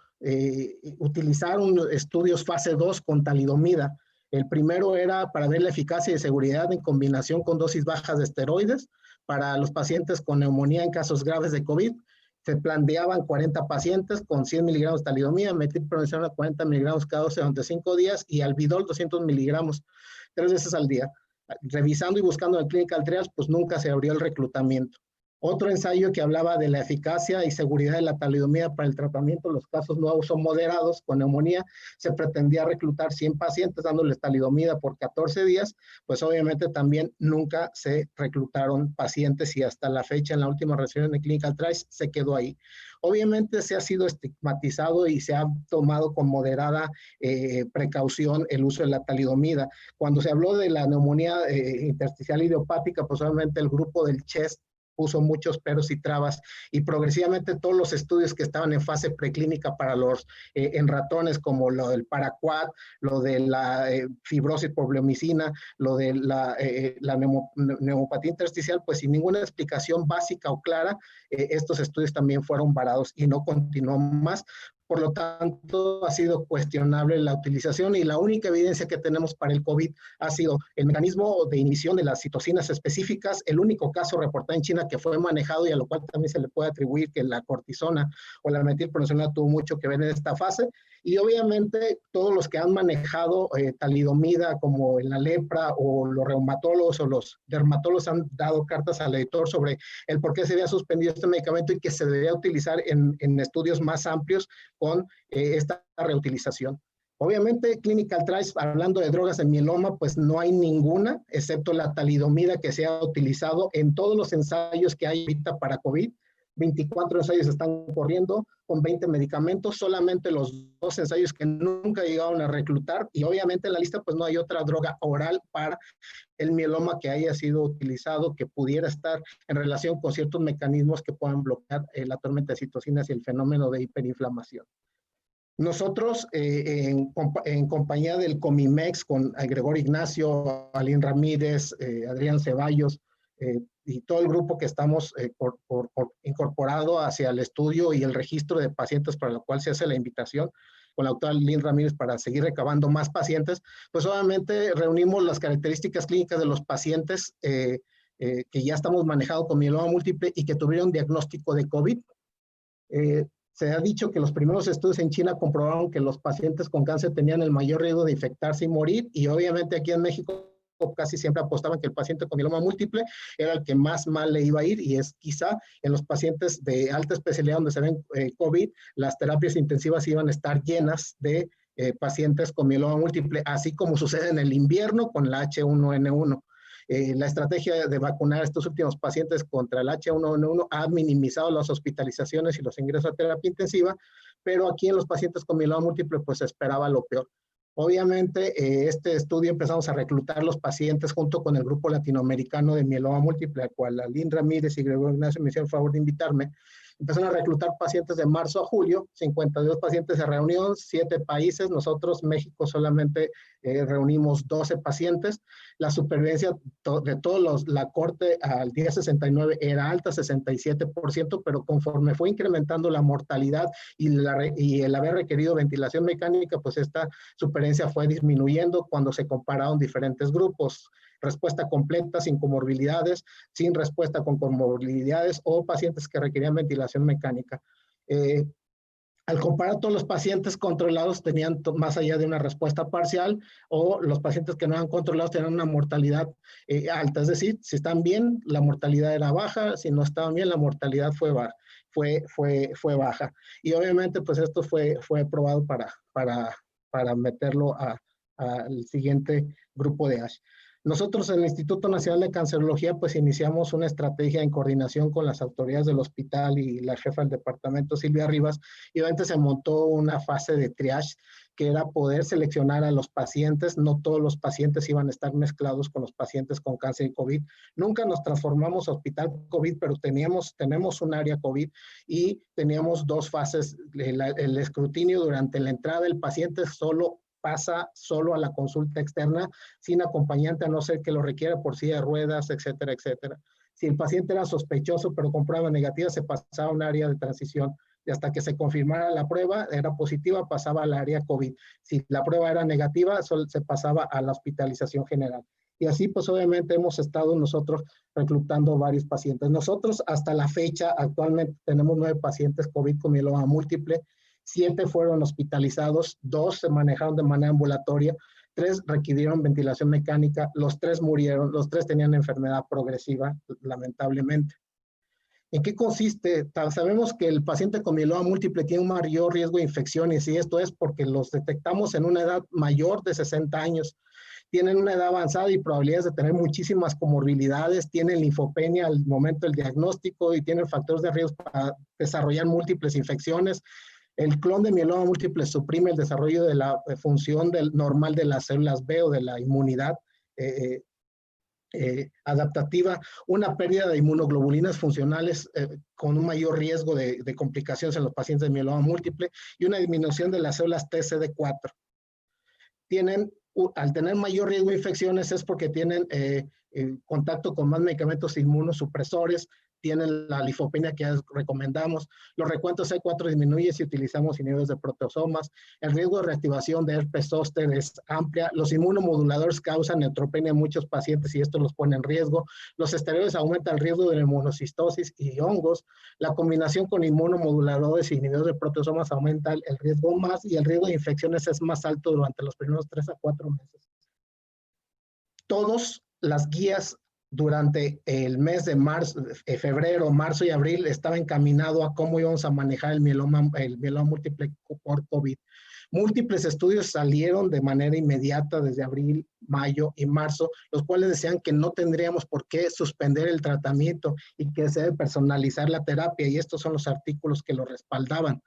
utilizar estudios fase 2 con talidomida. El primero era para ver la eficacia y seguridad en combinación con dosis bajas de esteroides para los pacientes con neumonía en casos graves de COVID. Se planteaban 40 pacientes con 100 miligramos de talidomida, metilprednisolona 40 miligramos cada 12 durante 5 días y albidol 200 miligramos 3 veces al día. Revisando y buscando en Clinical Trials, pues nunca se abrió el reclutamiento. Otro ensayo que hablaba de la eficacia y seguridad de la talidomida para el tratamiento de los casos nuevos o moderados con neumonía, se pretendía reclutar 100 pacientes dándoles talidomida por 14 días, pues obviamente también nunca se reclutaron pacientes y hasta la fecha en la última revisión de Clinical Trials se quedó ahí. Obviamente se ha sido estigmatizado y se ha tomado con moderada precaución el uso de la talidomida. Cuando se habló de la neumonía intersticial idiopática, pues obviamente el grupo del CHEST puso muchos peros y trabas y progresivamente todos los estudios que estaban en fase preclínica para los en ratones como lo del paraquat, lo de la fibrosis por bleomicina, lo de la neumopatía intersticial, pues sin ninguna explicación básica o clara, estos estudios también fueron varados y no continuó más. Por lo tanto, ha sido cuestionable la utilización y la única evidencia que tenemos para el COVID ha sido el mecanismo de inhibición de las citocinas específicas, el único caso reportado en China que fue manejado y a lo cual también se le puede atribuir que la cortisona o la metilprednisolona tuvo mucho que ver en esta fase. Y obviamente todos los que han manejado talidomida como en la lepra o los reumatólogos o los dermatólogos han dado cartas al editor sobre el por qué se había suspendido este medicamento y que se debía utilizar en estudios más amplios con esta reutilización. Obviamente, Clinical Trials, hablando de drogas en mieloma, pues no hay ninguna, excepto la talidomida que se ha utilizado en todos los ensayos que hay ahorita para COVID. 24 ensayos están corriendo con 20 medicamentos, solamente los 2 ensayos que nunca llegaron a reclutar y obviamente en la lista pues no hay otra droga oral para el mieloma que haya sido utilizado que pudiera estar en relación con ciertos mecanismos que puedan bloquear la tormenta de citocinas y el fenómeno de hiperinflamación. Nosotros, en compañía del Comimex, con Gregorio Ignacio, Aline Ramírez, Adrián Ceballos, y todo el grupo que estamos incorporado hacia el estudio y el registro de pacientes para lo cual se hace la invitación con la doctora Aline Ramírez para seguir recabando más pacientes, pues obviamente reunimos las características clínicas de los pacientes que ya estamos manejando con mieloma múltiple y que tuvieron diagnóstico de COVID. Se ha dicho que los primeros estudios en China comprobaron que los pacientes con cáncer tenían el mayor riesgo de infectarse y morir, y obviamente aquí en México casi siempre apostaban que el paciente con mieloma múltiple era el que más mal le iba a ir, y es quizá en los pacientes de alta especialidad donde se ven COVID, las terapias intensivas iban a estar llenas de pacientes con mieloma múltiple, así como sucede en el invierno con la H1N1. La estrategia de vacunar a estos últimos pacientes contra el H1N1 ha minimizado las hospitalizaciones y los ingresos a terapia intensiva, pero aquí en los pacientes con mieloma múltiple pues se esperaba lo peor. Obviamente, este estudio empezamos a reclutar los pacientes junto con el grupo latinoamericano de mieloma múltiple, al cual Aline Ramírez y Gregorio Ignacio me hicieron el favor de invitarme. Empezaron a reclutar pacientes de marzo a julio, 52 pacientes se reunieron, 7 países, nosotros, México, solamente reunimos 12 pacientes. La supervivencia de todos la corte al día 69 era alta, 67%, pero conforme fue incrementando la mortalidad y el haber requerido ventilación mecánica, pues esta supervivencia fue disminuyendo cuando se compararon diferentes grupos. Respuesta completa sin comorbilidades, sin respuesta con comorbilidades o pacientes que requerían ventilación mecánica. Al comparar todos los pacientes controlados tenían más allá de una respuesta parcial, o los pacientes que no eran controlados tenían una mortalidad alta. Es decir, si están bien, la mortalidad era baja; si no estaban bien, la mortalidad fue baja. Y obviamente, pues esto fue aprobado para meterlo al siguiente grupo de ASH. Nosotros en el Instituto Nacional de Cancerología pues iniciamos una estrategia en coordinación con las autoridades del hospital y la jefa del departamento, Silvia Rivas, y obviamente se montó una fase de triage que era poder seleccionar a los pacientes. No todos los pacientes iban a estar mezclados con los pacientes con cáncer y COVID. Nunca nos transformamos a hospital COVID, pero tenemos un área COVID y teníamos 2 fases. El escrutinio durante la entrada del paciente pasa solo a la consulta externa, sin acompañante, a no ser que lo requiera por silla de ruedas, etcétera, etcétera. Si el paciente era sospechoso pero con prueba negativa, se pasaba a un área de transición, y hasta que se confirmara la prueba era positiva, pasaba al área COVID. Si la prueba era negativa, solo se pasaba a la hospitalización general. Y así, pues obviamente hemos estado nosotros reclutando varios pacientes. Nosotros hasta la fecha, actualmente tenemos 9 pacientes COVID con mieloma múltiple, 7 fueron hospitalizados, 2 se manejaron de manera ambulatoria, 3 requirieron ventilación mecánica, los 3 murieron, los 3 tenían enfermedad progresiva, lamentablemente. ¿En qué consiste? Sabemos que el paciente con mieloma múltiple tiene un mayor riesgo de infecciones, y esto es porque los detectamos en una edad mayor de 60 años. Tienen una edad avanzada y probabilidades de tener muchísimas comorbilidades, tienen linfopenia al momento del diagnóstico y tienen factores de riesgo para desarrollar múltiples infecciones. El clon de mieloma múltiple suprime el desarrollo de la función normal de las células B o de la inmunidad adaptativa, una pérdida de inmunoglobulinas funcionales con un mayor riesgo de complicaciones en los pacientes de mieloma múltiple, y una disminución de las células TCD4. Al tener mayor riesgo de infecciones es porque tienen contacto con más medicamentos inmunosupresores, tienen la linfopenia que ya recomendamos, los recuentos C4 disminuyen si utilizamos inhibidores de proteasomas, el riesgo de reactivación de herpes zóster es amplia, los inmunomoduladores causan neutropenia en muchos pacientes y esto los pone en riesgo, los esteroides aumentan el riesgo de neumocistosis y hongos, la combinación con inmunomoduladores y inhibidores de proteasomas aumenta el riesgo más, y el riesgo de infecciones es más alto durante los primeros 3 a 4 meses. Todas las guías durante el mes de febrero, marzo y abril estaba encaminado a cómo íbamos a manejar el mieloma múltiple por COVID. Múltiples estudios salieron de manera inmediata desde abril, mayo y marzo, los cuales decían que no tendríamos por qué suspender el tratamiento y que se debe personalizar la terapia, y estos son los artículos que lo respaldaban.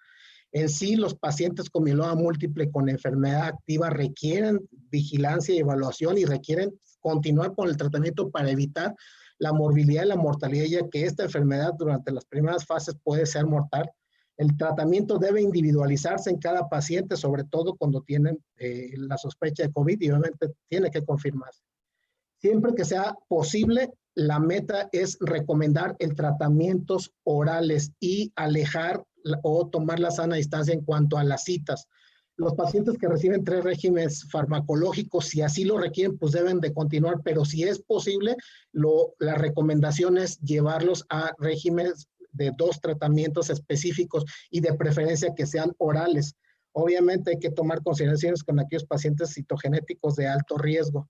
En sí, los pacientes con mieloma múltiple con enfermedad activa requieren vigilancia y evaluación y requieren continuar con el tratamiento para evitar la morbilidad y la mortalidad, ya que esta enfermedad durante las primeras fases puede ser mortal. El tratamiento debe individualizarse en cada paciente, sobre todo cuando tienen la sospecha de COVID, y obviamente tiene que confirmarse. Siempre que sea posible, la meta es recomendar el tratamientos orales y alejar o tomar la sana distancia en cuanto a las citas. Los pacientes que reciben 3 regímenes farmacológicos, si así lo requieren, pues deben de continuar, pero si es posible, la recomendación es llevarlos a regímenes de 2 tratamientos específicos y de preferencia que sean orales. Obviamente hay que tomar consideraciones con aquellos pacientes citogenéticos de alto riesgo.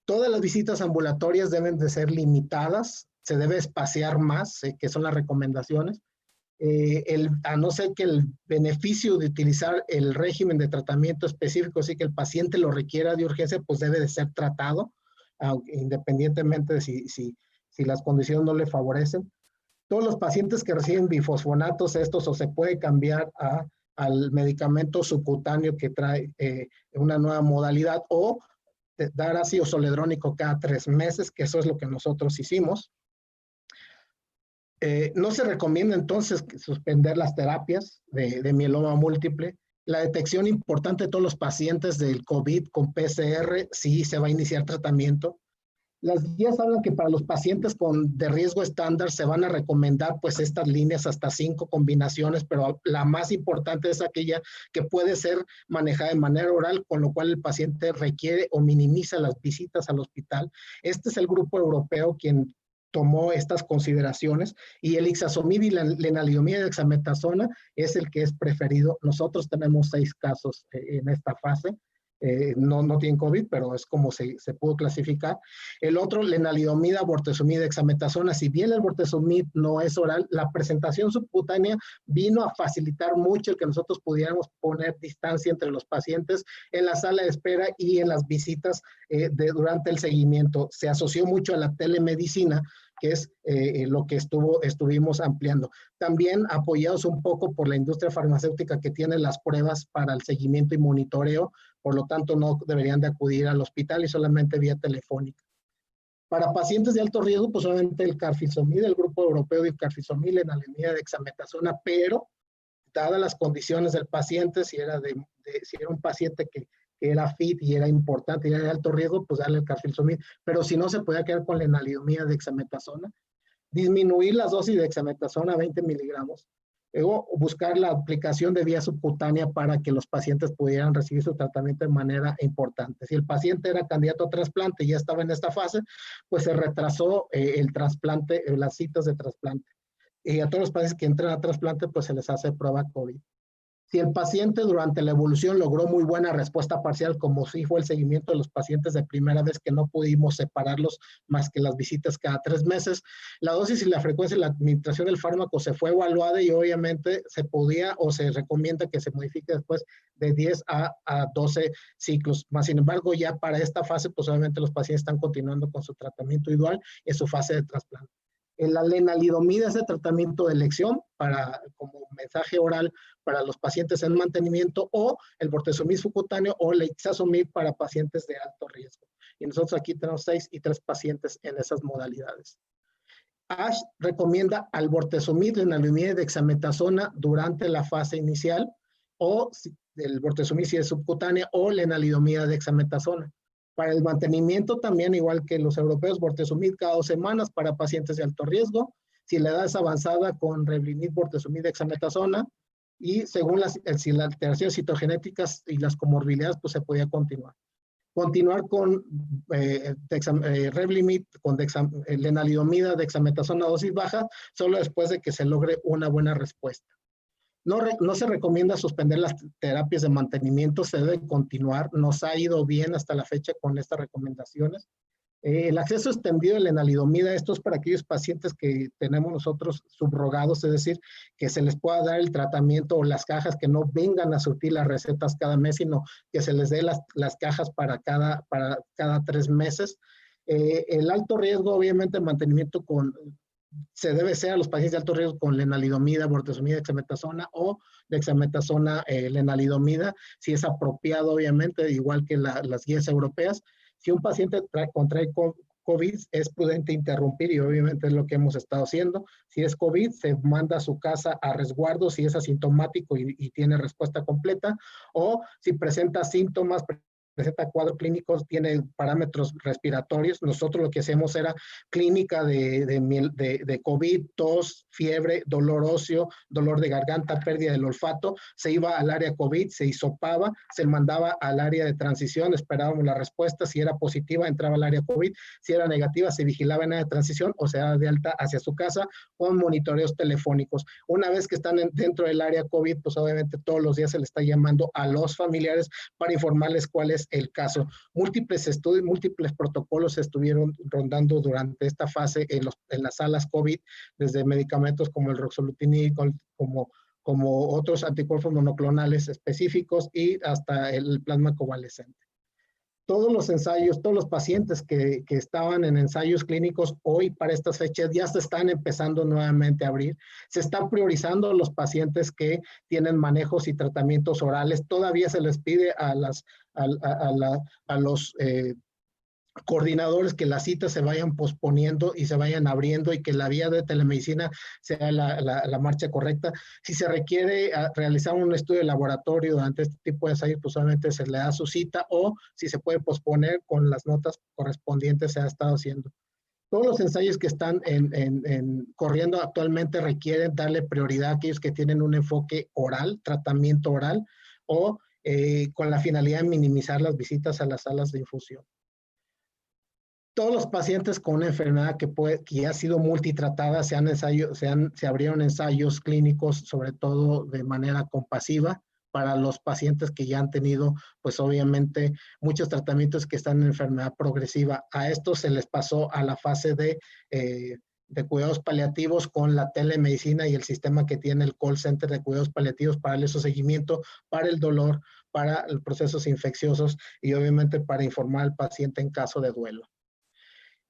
Todas las visitas ambulatorias deben de ser limitadas, se debe espaciar más, que son las recomendaciones. A no ser que el beneficio de utilizar el régimen de tratamiento específico, así que el paciente lo requiera de urgencia, pues debe de ser tratado, independientemente de si las condiciones no le favorecen. Todos los pacientes que reciben bifosfonatos, estos o se puede cambiar a al medicamento subcutáneo que trae una nueva modalidad, o dar ácido zoledrónico cada 3 meses, que eso es lo que nosotros hicimos. No se recomienda entonces suspender las terapias de mieloma múltiple. La detección importante de todos los pacientes del COVID con PCR, sí se va a iniciar tratamiento. Las guías hablan que para los pacientes de riesgo estándar se van a recomendar pues estas líneas hasta 5 combinaciones, pero la más importante es aquella que puede ser manejada de manera oral, con lo cual el paciente requiere o minimiza las visitas al hospital. Este es el grupo europeo quien tomó estas consideraciones, y el ixazomib y la lenalidomida de dexametasona es el que es preferido. Nosotros tenemos 6 casos en esta fase. No tienen COVID, pero es como se pudo clasificar. El otro, lenalidomida, bortezomib, dexametasona. Si bien el bortezomib no es oral, la presentación subcutánea vino a facilitar mucho el que nosotros pudiéramos poner distancia entre los pacientes en la sala de espera y en las visitas durante el seguimiento. Se asoció mucho a la telemedicina, que es lo que estuvimos ampliando. También apoyados un poco por la industria farmacéutica, que tiene las pruebas para el seguimiento y monitoreo, por lo tanto no deberían de acudir al hospital y solamente vía telefónica. Para pacientes de alto riesgo, pues obviamente el carfilzomib, el grupo europeo de carfilzomib, lenalidomida de dexametasona, pero dadas las condiciones del paciente, si era un paciente que era fit y era importante y era de alto riesgo, pues darle el carfilzomib. Pero si no, se podía quedar con lenalidomida de dexametasona. Disminuir las dosis de dexametasona a 20 miligramos. Luego, buscar la aplicación de vía subcutánea para que los pacientes pudieran recibir su tratamiento de manera importante. Si el paciente era candidato a trasplante y ya estaba en esta fase, pues se retrasó el trasplante, las citas de trasplante. Y a todos los pacientes que entran a trasplante, pues se les hace prueba COVID. Si el paciente durante la evolución logró muy buena respuesta parcial, como sí fue el seguimiento de los pacientes de primera vez, que no pudimos separarlos más que las visitas cada 3 meses, la dosis y la frecuencia de la administración del fármaco se fue evaluada y obviamente se podía o se recomienda que se modifique después de 10 a 12 ciclos. Más sin embargo, ya para esta fase, pues obviamente los pacientes están continuando con su tratamiento igual en su fase de trasplante. La lenalidomida es el tratamiento de elección como mensaje oral para los pacientes en mantenimiento, o el bortezomib subcutáneo o el ixazomib para pacientes de alto riesgo. Y nosotros aquí tenemos 6 y 3 pacientes en esas modalidades. ASH recomienda al bortezomib, lenalidomida y dexametasona durante la fase inicial, o el bortezomib si es subcutánea, o lenalidomida de dexametasona. Para el mantenimiento también, igual que los europeos, bortezomib cada 2 semanas para pacientes de alto riesgo. Si la edad es avanzada, con Revlimid, bortezomib, dexametasona. Y según si las alteraciones citogenéticas y las comorbilidades, pues se podía continuar. Continuar con Revlimid, con lenalidomida, dexametasona dosis baja, solo después de que se logre una buena respuesta. No se recomienda suspender las terapias de mantenimiento, se debe continuar. Nos ha ido bien hasta la fecha con estas recomendaciones. El acceso extendido de lenalidomida, esto es para aquellos pacientes que tenemos nosotros subrogados, es decir, que se les pueda dar el tratamiento o las cajas, que no vengan a surtir las recetas cada mes, sino que se les dé las cajas para cada 3 meses. El alto riesgo, obviamente, mantenimiento se debe ser a los pacientes de alto riesgo con lenalidomida, bortezomib, dexametasona, o dexametasona, lenalidomida, si es apropiado, obviamente, igual que las guías europeas. Si un paciente contrae COVID, es prudente interrumpir, y obviamente es lo que hemos estado haciendo. Si es COVID, se manda a su casa a resguardo si es asintomático y tiene respuesta completa, o si presenta síntomas, presenta cuadros clínicos, tiene parámetros respiratorios. Nosotros lo que hacemos era clínica de COVID, tos, fiebre, dolor óseo, dolor de garganta, pérdida del olfato. Se iba al área COVID, se hisopaba, se mandaba al área de transición, esperábamos la respuesta. Si era positiva, entraba al área COVID. Si era negativa, se vigilaba en área de transición o se daba de alta hacia su casa con monitoreos telefónicos. Una vez que están dentro del área COVID, pues obviamente todos los días se le está llamando a los familiares para informarles cuál es el caso. Múltiples estudios, múltiples protocolos se estuvieron rondando durante esta fase en las salas COVID, desde medicamentos como el ruxolitinib, como otros anticuerpos monoclonales específicos, y hasta el plasma convalescente. todos los ensayos, todos los pacientes que estaban en ensayos clínicos hoy para estas fechas ya se están empezando nuevamente a abrir. Se están priorizando los pacientes que tienen manejos y tratamientos orales. Todavía se les pide a los coordinadores que las citas se vayan posponiendo y se vayan abriendo y que la vía de telemedicina sea la marcha correcta. Si se requiere realizar un estudio de laboratorio durante este tipo de ensayos, pues solamente se le da su cita, o si se puede posponer con las notas correspondientes, se ha estado haciendo. Todos los ensayos que están corriendo actualmente requieren darle prioridad a aquellos que tienen un enfoque oral, tratamiento oral, o con la finalidad de minimizar las visitas a las salas de infusión. Todos los pacientes con una enfermedad que ya ha sido multitratada, se abrieron ensayos clínicos, sobre todo de manera compasiva, para los pacientes que ya han tenido, pues obviamente, muchos tratamientos que están en enfermedad progresiva. A estos se les pasó a la fase de cuidados paliativos con la telemedicina y el sistema que tiene el call center de cuidados paliativos para darle su seguimiento, para el dolor, para los procesos infecciosos y obviamente para informar al paciente en caso de duelo.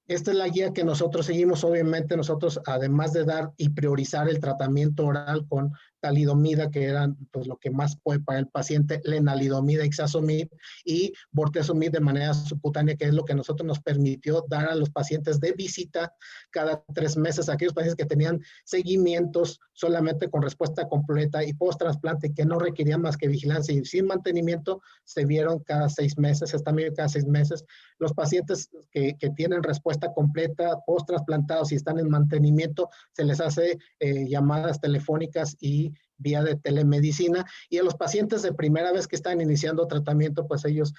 Esta es la guía que nosotros seguimos. Obviamente nosotros, además de dar y priorizar el tratamiento oral con talidomida, que eran pues lo que más puede para el paciente, lenalidomida, ixazomib y bortezomib de manera subcutánea, que es lo que nosotros nos permitió dar a los pacientes de visita cada 3 meses, aquellos pacientes que tenían seguimientos solamente con respuesta completa y post-trasplante que no requerían más que vigilancia y sin mantenimiento, se vieron cada 6 meses, se están viendo cada 6 meses. Los pacientes que tienen respuesta completa, post-trasplantados y están en mantenimiento, se les hace llamadas telefónicas y vía de telemedicina. Y a los pacientes de primera vez que están iniciando tratamiento, pues ellos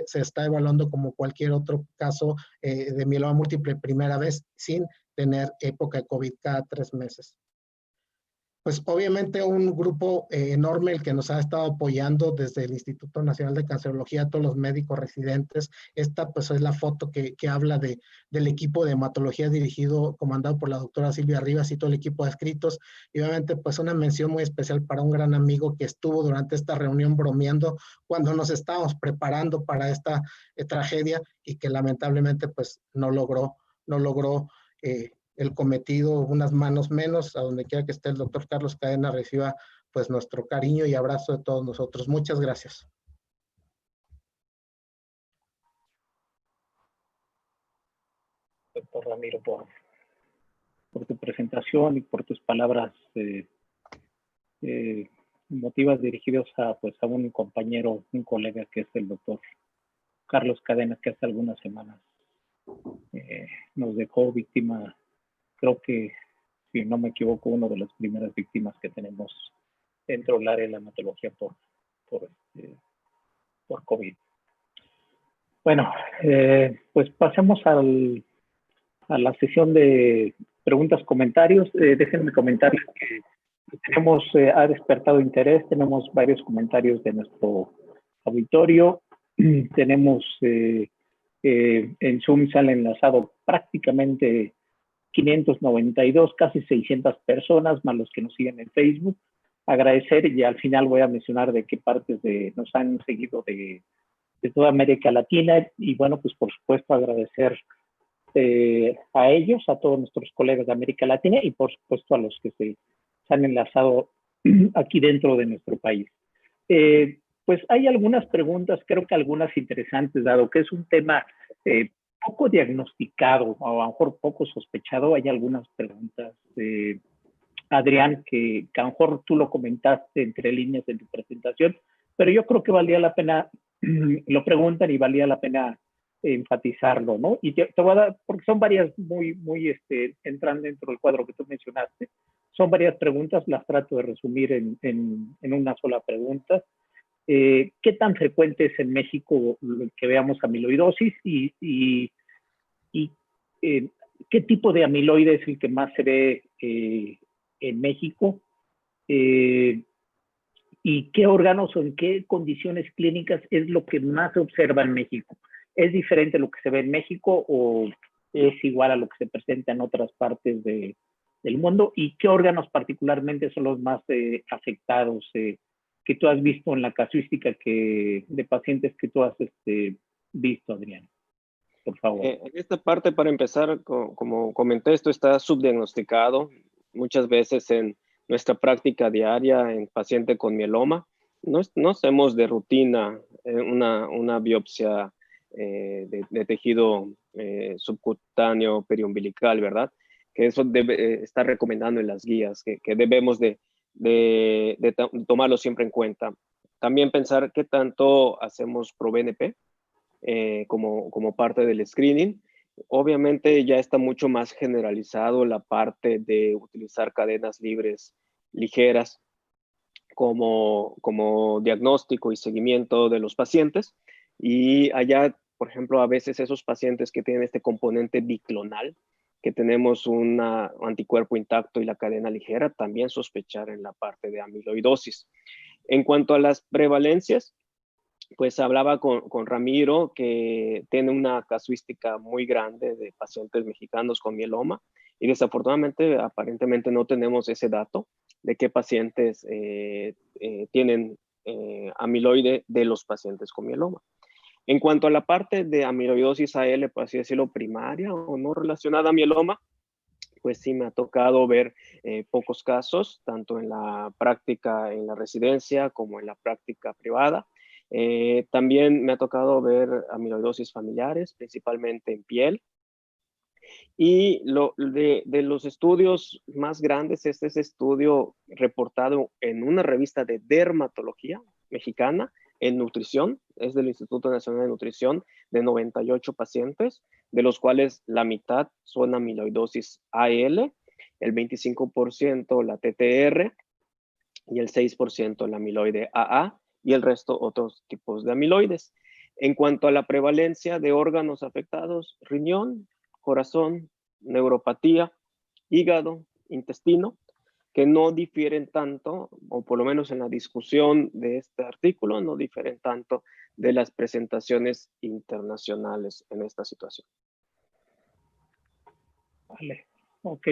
se está evaluando como cualquier otro caso de mieloma múltiple primera vez, sin tener época de COVID cada 3 meses. Pues obviamente un grupo enorme el que nos ha estado apoyando desde el Instituto Nacional de Cancerología, todos los médicos residentes. Esta pues es la foto que habla del equipo de hematología comandado por la doctora Silvia Rivas y todo el equipo de adscritos. Y obviamente pues una mención muy especial para un gran amigo que estuvo durante esta reunión bromeando cuando nos estábamos preparando para esta tragedia y que lamentablemente pues no logró el cometido, unas manos menos. A donde quiera que esté el doctor Carlos Cadena, reciba pues nuestro cariño y abrazo de todos nosotros. Muchas gracias. Doctor Ramiro, por tu presentación y por tus palabras emotivas dirigidas a un compañero, un colega que es el doctor Carlos Cadena, que hace algunas semanas nos dejó víctima. Creo que, si no me equivoco, una de las primeras víctimas que tenemos dentro del área de la hematología por COVID. Bueno, pues pasemos a la sesión de preguntas, comentarios. Déjenme comentarles que ha despertado interés. Tenemos varios comentarios de nuestro auditorio. Tenemos en Zoom se han enlazado prácticamente 592, casi 600 personas, más los que nos siguen en Facebook. Agradecer, y al final voy a mencionar de qué partes nos han seguido de toda América Latina. Y bueno, pues por supuesto agradecer a ellos, a todos nuestros colegas de América Latina y por supuesto a los que se han enlazado aquí dentro de nuestro país. Pues hay algunas preguntas, creo que algunas interesantes, dado que es un tema poco diagnosticado, o a lo mejor poco sospechado. Hay algunas preguntas, Adrián, que a lo mejor tú lo comentaste entre líneas de tu presentación, pero yo creo que valía la pena, lo preguntan y valía la pena enfatizarlo, ¿no? Y te voy a dar, porque son varias muy entran dentro del cuadro que tú mencionaste, son varias preguntas, las trato de resumir en una sola pregunta. ¿Qué tan frecuente es en México que veamos amiloidosis y qué tipo de amiloide es el que más se ve en México? ¿Y qué órganos o en qué condiciones clínicas es lo que más se observa en México? ¿Es diferente a lo que se ve en México o es igual a lo que se presenta en otras partes del mundo? ¿Y qué órganos particularmente son los más afectados que tú has visto en la casuística de pacientes que tú has visto, Adrián? Por favor. En esta parte, para empezar, como comenté, esto está subdiagnosticado muchas veces en nuestra práctica diaria en paciente con mieloma. No hacemos de rutina una biopsia de tejido subcutáneo periumbilical, ¿verdad? Que eso debe estar recomendando en las guías, que debemos de tomarlo siempre en cuenta. También pensar qué tanto hacemos pro-BNP como parte del screening. Obviamente ya está mucho más generalizado la parte de utilizar cadenas libres ligeras como diagnóstico y seguimiento de los pacientes. Y allá, por ejemplo, a veces esos pacientes que tienen este componente biclonal, que tenemos un anticuerpo intacto y la cadena ligera, también sospechar en la parte de amiloidosis. En cuanto a las prevalencias, pues hablaba con Ramiro, que tiene una casuística muy grande de pacientes mexicanos con mieloma, y desafortunadamente aparentemente no tenemos ese dato de qué pacientes tienen amiloide de los pacientes con mieloma. En cuanto a la parte de amiloidosis AL, por así decirlo, primaria o no relacionada a mieloma, pues sí me ha tocado ver pocos casos, tanto en la práctica en la residencia como en la práctica privada. También me ha tocado ver amiloidosis familiares, principalmente en piel. Y de los estudios más grandes, este es estudio reportado en una revista de dermatología mexicana en nutrición, es del Instituto Nacional de Nutrición, de 98 pacientes, de los cuales la mitad son amiloidosis AL, el 25% la TTR y el 6% la amiloide AA y el resto otros tipos de amiloides. En cuanto a la prevalencia de órganos afectados, riñón, corazón, neuropatía, hígado, intestino, que no difieren tanto, o por lo menos en la discusión de este artículo, no difieren tanto de las presentaciones internacionales en esta situación. Vale, ok.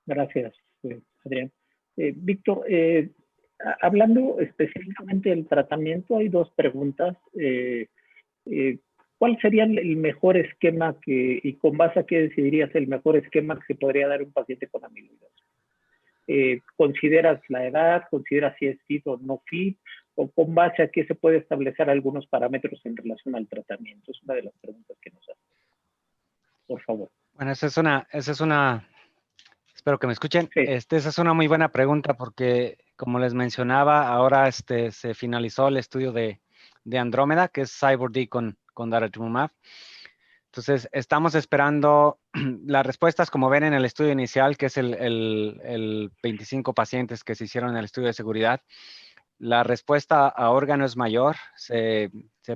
Gracias, Adrián. Víctor, hablando específicamente del tratamiento, hay dos preguntas. ¿Cuál sería el mejor esquema y con base a qué decidirías el mejor esquema que se podría dar a un paciente con amiloidosis? ¿Consideras la edad? ¿Consideras si es fit o no fit? ¿O con base a qué se puede establecer algunos parámetros en relación al tratamiento? Es una de las preguntas que nos hacen. Por favor. Bueno, esa es una, espero que me escuchen. Sí. Esa es una muy buena pregunta porque, como les mencionaba, ahora se finalizó el estudio de Andrómeda, que es CyBorD con daratumumab. Entonces, estamos esperando las respuestas, como ven en el estudio inicial, que es el 25 pacientes que se hicieron en el estudio de seguridad. La respuesta a órgano es mayor. Se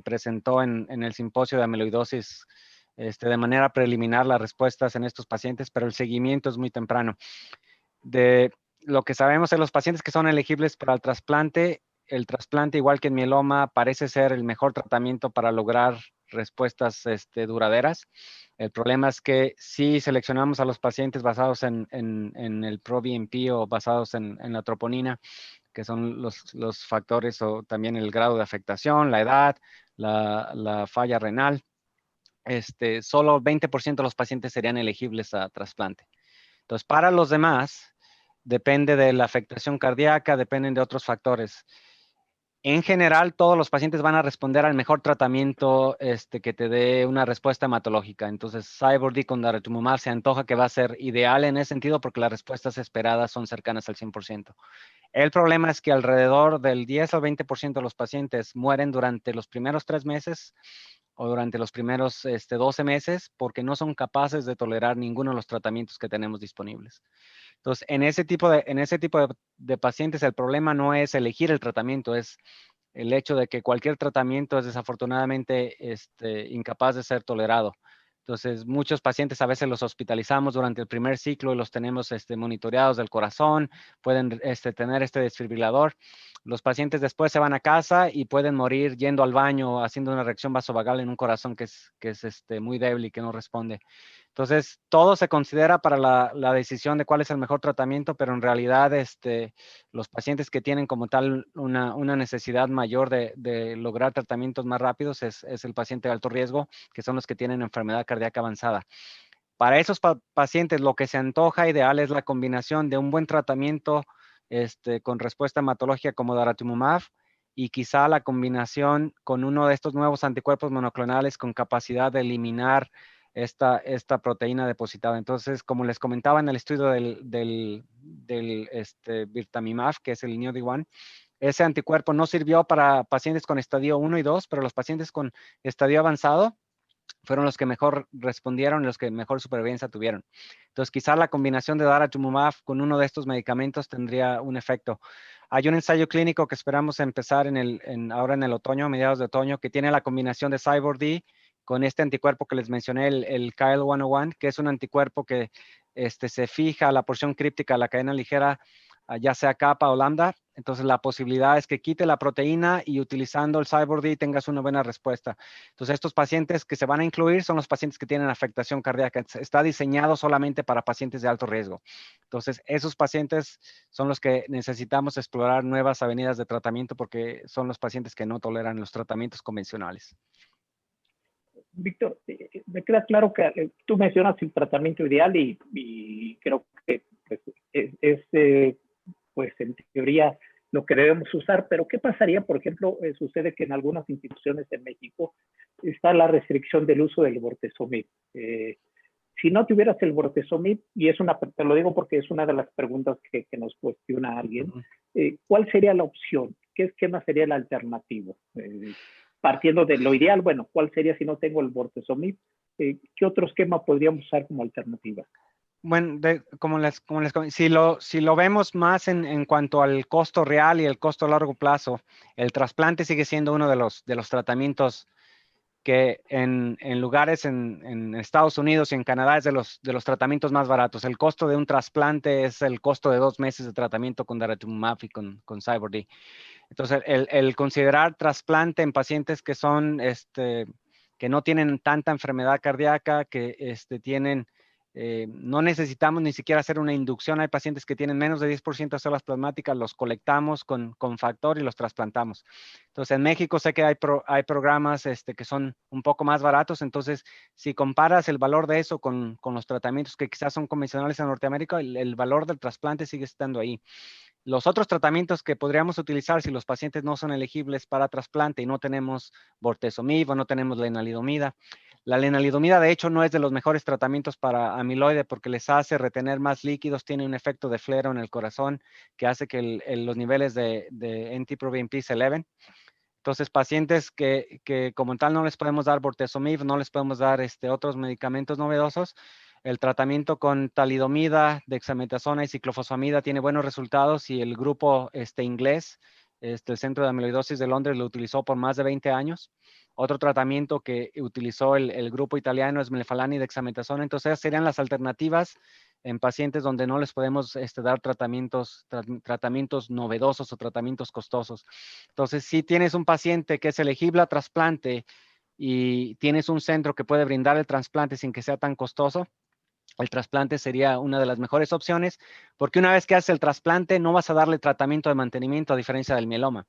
presentó en el simposio de amiloidosis de manera preliminar las respuestas en estos pacientes, pero el seguimiento es muy temprano. De lo que sabemos de los pacientes que son elegibles para el trasplante, igual que en mieloma, parece ser el mejor tratamiento para lograr respuestas duraderas. El problema es que si seleccionamos a los pacientes basados en el ProBNP o basados en la troponina, que son los factores o también el grado de afectación, la edad, la falla renal, solo 20% de los pacientes serían elegibles a trasplante. Entonces, para los demás, depende de la afectación cardíaca, dependen de otros factores. En general, todos los pacientes van a responder al mejor tratamiento que te dé una respuesta hematológica. Entonces, CyBorD con daratumumab se antoja que va a ser ideal en ese sentido porque las respuestas esperadas son cercanas al 100%. El problema es que alrededor del 10 al 20% de los pacientes mueren durante los primeros 3 meses o durante los primeros 12 meses porque no son capaces de tolerar ninguno de los tratamientos que tenemos disponibles. Entonces, en ese tipo de pacientes, el problema no es elegir el tratamiento, es el hecho de que cualquier tratamiento es desafortunadamente incapaz de ser tolerado. Entonces, muchos pacientes a veces los hospitalizamos durante el primer ciclo y los tenemos monitoreados del corazón, pueden tener desfibrilador. Los pacientes después se van a casa y pueden morir yendo al baño, haciendo una reacción vasovagal en un corazón que es muy débil y que no responde. Entonces, todo se considera para la decisión de cuál es el mejor tratamiento, pero en realidad los pacientes que tienen como tal una necesidad mayor de lograr tratamientos más rápidos es el paciente de alto riesgo, que son los que tienen enfermedad cardíaca avanzada. Para esos pacientes, lo que se antoja ideal es la combinación de un buen tratamiento con respuesta hematológica como daratumumab y quizá la combinación con uno de estos nuevos anticuerpos monoclonales con capacidad de eliminar esta proteína depositada. Entonces, como les comentaba en el estudio del birtamimab, que es el NIOD1, ese anticuerpo no sirvió para pacientes con estadio 1 y 2, pero los pacientes con estadio avanzado fueron los que mejor respondieron y los que mejor supervivencia tuvieron. Entonces, quizá la combinación de daratumumab con uno de estos medicamentos tendría un efecto. Hay un ensayo clínico que esperamos empezar ahora en el otoño, a mediados de otoño, que tiene la combinación de CyBorD con este anticuerpo que les mencioné, el KL101, que es un anticuerpo que se fija a la porción críptica, a la cadena ligera, ya sea kappa o lambda. Entonces, la posibilidad es que quite la proteína y utilizando el CyBorD tengas una buena respuesta. Entonces, estos pacientes que se van a incluir son los pacientes que tienen afectación cardíaca. Está diseñado solamente para pacientes de alto riesgo. Entonces, esos pacientes son los que necesitamos explorar nuevas avenidas de tratamiento porque son los pacientes que no toleran los tratamientos convencionales. Víctor, me queda claro que tú mencionas el tratamiento ideal y creo que pues, pues en teoría lo que debemos usar, pero ¿qué pasaría? Por ejemplo, sucede que en algunas instituciones en México está la restricción del uso del bortezomib. Si no tuvieras el bortezomib, y te lo digo porque es una de las preguntas que nos cuestiona alguien, ¿cuál sería la opción? ¿Qué esquema sería el alternativo? Partiendo de lo ideal, bueno, ¿cuál sería si no tengo el bortezomib? ¿Qué otro esquema podríamos usar como alternativa? Bueno, como les comenté, si lo vemos más en cuanto al costo real y el costo a largo plazo, el trasplante sigue siendo uno de los tratamientos que en lugares en Estados Unidos y en Canadá es de los tratamientos más baratos. El costo de un trasplante es el costo de 2 meses de tratamiento con daratumumab y con CyBorD. Entonces, el considerar trasplante en pacientes que son, que no tienen tanta enfermedad cardíaca, que tienen, no necesitamos ni siquiera hacer una inducción. Hay pacientes que tienen menos de 10% de células plasmáticas, los colectamos con factor y los trasplantamos. Entonces, en México sé que hay programas que son un poco más baratos. Entonces, si comparas el valor de eso con los tratamientos que quizás son convencionales en Norteamérica, el valor del trasplante sigue estando ahí. Los otros tratamientos que podríamos utilizar si los pacientes no son elegibles para trasplante y no tenemos bortezomib o no tenemos lenalidomida. La lenalidomida, de hecho, no es de los mejores tratamientos para amiloide porque les hace retener más líquidos, tiene un efecto de flero en el corazón que hace que los niveles de NT-proBNP se eleven. Entonces, pacientes que como tal no les podemos dar bortezomib, no les podemos dar otros medicamentos novedosos, el tratamiento con talidomida, dexametasona y ciclofosfamida tiene buenos resultados y el grupo inglés, el Centro de Amiloidosis de Londres, lo utilizó por más de 20 años. Otro tratamiento que utilizó el grupo italiano es melphalan y dexametasona. Entonces, esas serían las alternativas en pacientes donde no les podemos dar tratamientos novedosos o tratamientos costosos. Entonces, si tienes un paciente que es elegible a trasplante y tienes un centro que puede brindar el trasplante sin que sea tan costoso, el trasplante sería una de las mejores opciones, porque una vez que haces el trasplante no vas a darle tratamiento de mantenimiento a diferencia del mieloma.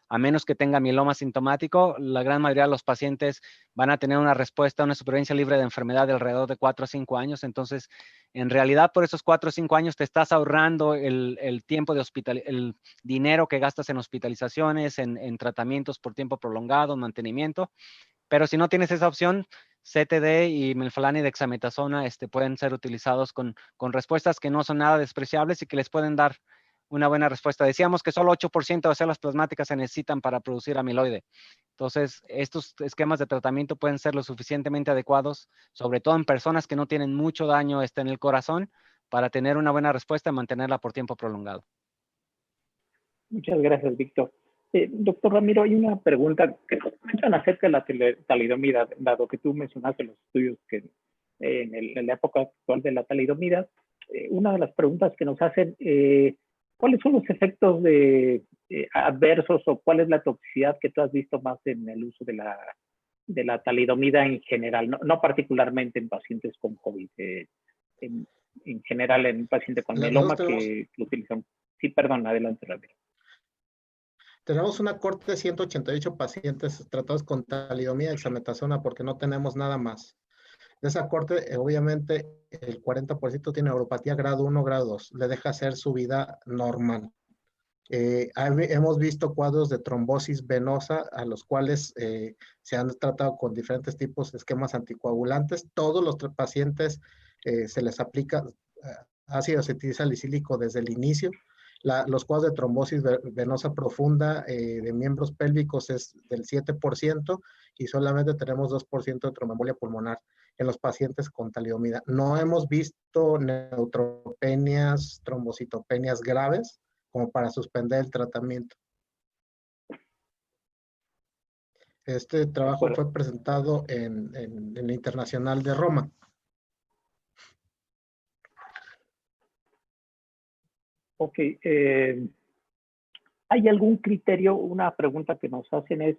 A menos que tenga mieloma sintomático, la gran mayoría de los pacientes van a tener una respuesta, una supervivencia libre de enfermedad de alrededor de 4 a 5 años. Entonces, en realidad, por esos 4 o 5 años te estás ahorrando el tiempo de el dinero que gastas en hospitalizaciones, en tratamientos por tiempo prolongado, mantenimiento. Pero si no tienes esa opción, CTD y melphalan y dexametasona pueden ser utilizados con respuestas que no son nada despreciables y que les pueden dar una buena respuesta. Decíamos que solo 8% de células plasmáticas se necesitan para producir amiloide. Entonces, estos esquemas de tratamiento pueden ser lo suficientemente adecuados, sobre todo en personas que no tienen mucho daño en el corazón, para tener una buena respuesta y mantenerla por tiempo prolongado. Muchas gracias, Víctor. Doctor Ramiro, hay una pregunta que nos comentan acerca de la talidomida, dado que tú mencionaste los estudios que en la época actual de la talidomida. Una de las preguntas que nos hacen, ¿cuáles son los efectos adversos o cuál es la toxicidad que tú has visto más en el uso de de la talidomida en general, no particularmente en pacientes con COVID, en general en un paciente con mieloma que utilizan. Sí, perdón, adelante, Ramiro. Tenemos una corte de 188 pacientes tratados con talidomida y dexametasona porque no tenemos nada más. De esa corte, obviamente, el 40% tiene neuropatía grado 1, grado 2. Le deja hacer su vida normal. Hemos visto cuadros de trombosis venosa a los cuales se han tratado con diferentes tipos de esquemas anticoagulantes. Todos los pacientes se les aplica ácido acetilsalicílico desde el inicio. Los cuadros de trombosis venosa profunda de miembros pélvicos es del 7% y solamente tenemos 2% de tromboembolia pulmonar en los pacientes con talidomida. No hemos visto neutropenias, trombocitopenias graves como para suspender el tratamiento. Este trabajo fue presentado en el Internacional de Roma. Ok. ¿Hay algún criterio? Una pregunta que nos hacen es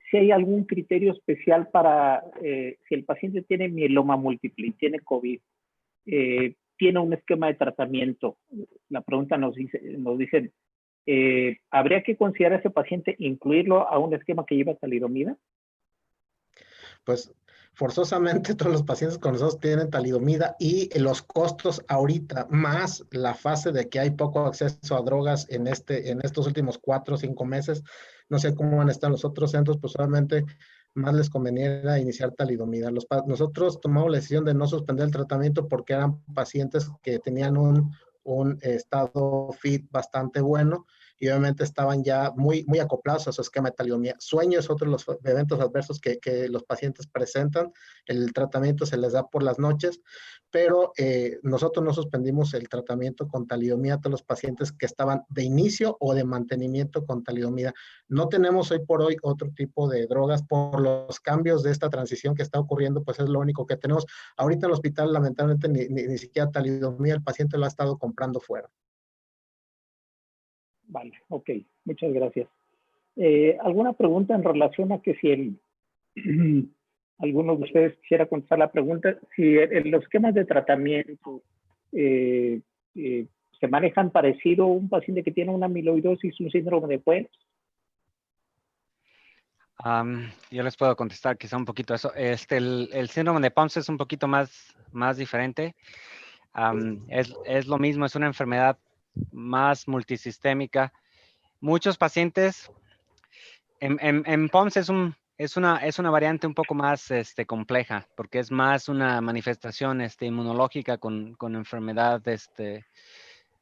si hay algún criterio especial para si el paciente tiene mieloma múltiple y tiene COVID, tiene un esquema de tratamiento. La pregunta nos dicen, ¿habría que considerar a ese paciente incluirlo a un esquema que lleva talidomida? Pues forzosamente todos los pacientes con nosotros tienen talidomida y los costos ahorita, más la fase de que hay poco acceso a drogas en estos últimos 4 o 5 meses, no sé cómo van a estar los otros centros, pues solamente más les conveniera iniciar talidomida. Nosotros tomamos la decisión de no suspender el tratamiento porque eran pacientes que tenían un estado fit bastante bueno y obviamente estaban ya muy acoplados a su esquema de talidomida. Sueño es otro de los eventos adversos que los pacientes presentan. El tratamiento se les da por las noches, pero nosotros no suspendimos el tratamiento con talidomida a todos los pacientes que estaban de inicio o de mantenimiento con talidomida. No tenemos hoy por hoy otro tipo de drogas por los cambios de esta transición que está ocurriendo, pues es lo único que tenemos. Ahorita en el hospital, lamentablemente, ni siquiera talidomida el paciente lo ha estado comprando fuera. Vale, ok, muchas gracias. ¿Alguna pregunta en relación a que si alguno de ustedes quisiera contestar la pregunta? Si los esquemas de tratamiento se manejan parecido a un paciente que tiene una amiloidosis, un síndrome de Pons. Yo les puedo contestar quizá un poquito eso. El síndrome de Pons es un poquito más diferente. Es lo mismo, es una enfermedad más multisistémica. Muchos pacientes, en Pons es una variante un poco más compleja, porque es más una manifestación inmunológica con enfermedad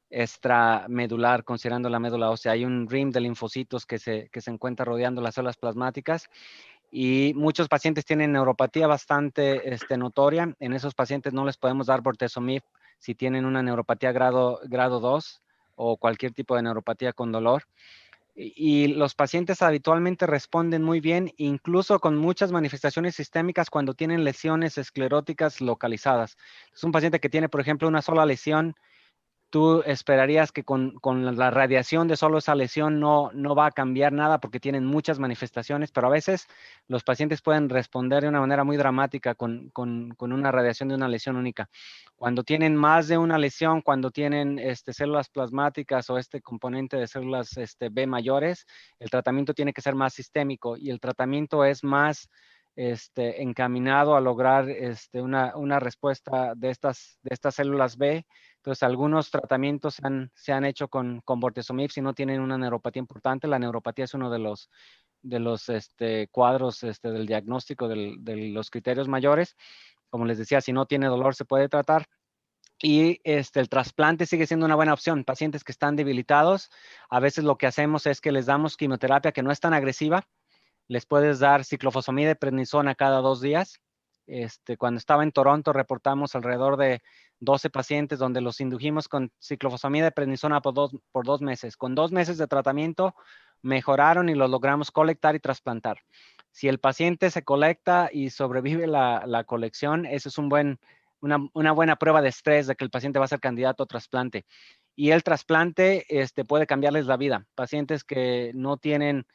extramedular, considerando la médula ósea. Hay un rim de linfocitos que se encuentra rodeando las células plasmáticas y muchos pacientes tienen neuropatía bastante notoria. En esos pacientes no les podemos dar bortezomib si tienen una neuropatía grado 2 o cualquier tipo de neuropatía con dolor. Y los pacientes habitualmente responden muy bien, incluso con muchas manifestaciones sistémicas cuando tienen lesiones escleróticas localizadas. Es un paciente que tiene, por ejemplo, una sola lesión. Tú esperarías que con la radiación de solo esa lesión no va a cambiar nada porque tienen muchas manifestaciones, pero a veces los pacientes pueden responder de una manera muy dramática con una radiación de una lesión única. Cuando tienen más de una lesión, cuando tienen células plasmáticas o este componente de células B mayores, el tratamiento tiene que ser más sistémico y el tratamiento es más encaminado a lograr una respuesta de estas células B. Entonces, algunos tratamientos se han hecho con bortezomib si no tienen una neuropatía importante. La neuropatía es uno de los cuadros del diagnóstico de los criterios mayores. Como les decía, si no tiene dolor se puede tratar. Y el trasplante sigue siendo una buena opción. Pacientes que están debilitados, a veces lo que hacemos es que les damos quimioterapia que no es tan agresiva. Les puedes dar ciclofosfamida y prednisona cada 2 días. Cuando estaba en Toronto reportamos alrededor de 12 pacientes donde los indujimos con ciclofosfamida y prednisona por 2 meses. Con 2 meses de tratamiento mejoraron y los logramos colectar y trasplantar. Si el paciente se colecta y sobrevive la colección, eso es una buena prueba de estrés de que el paciente va a ser candidato a trasplante. Y el trasplante puede cambiarles la vida. Pacientes que no tienen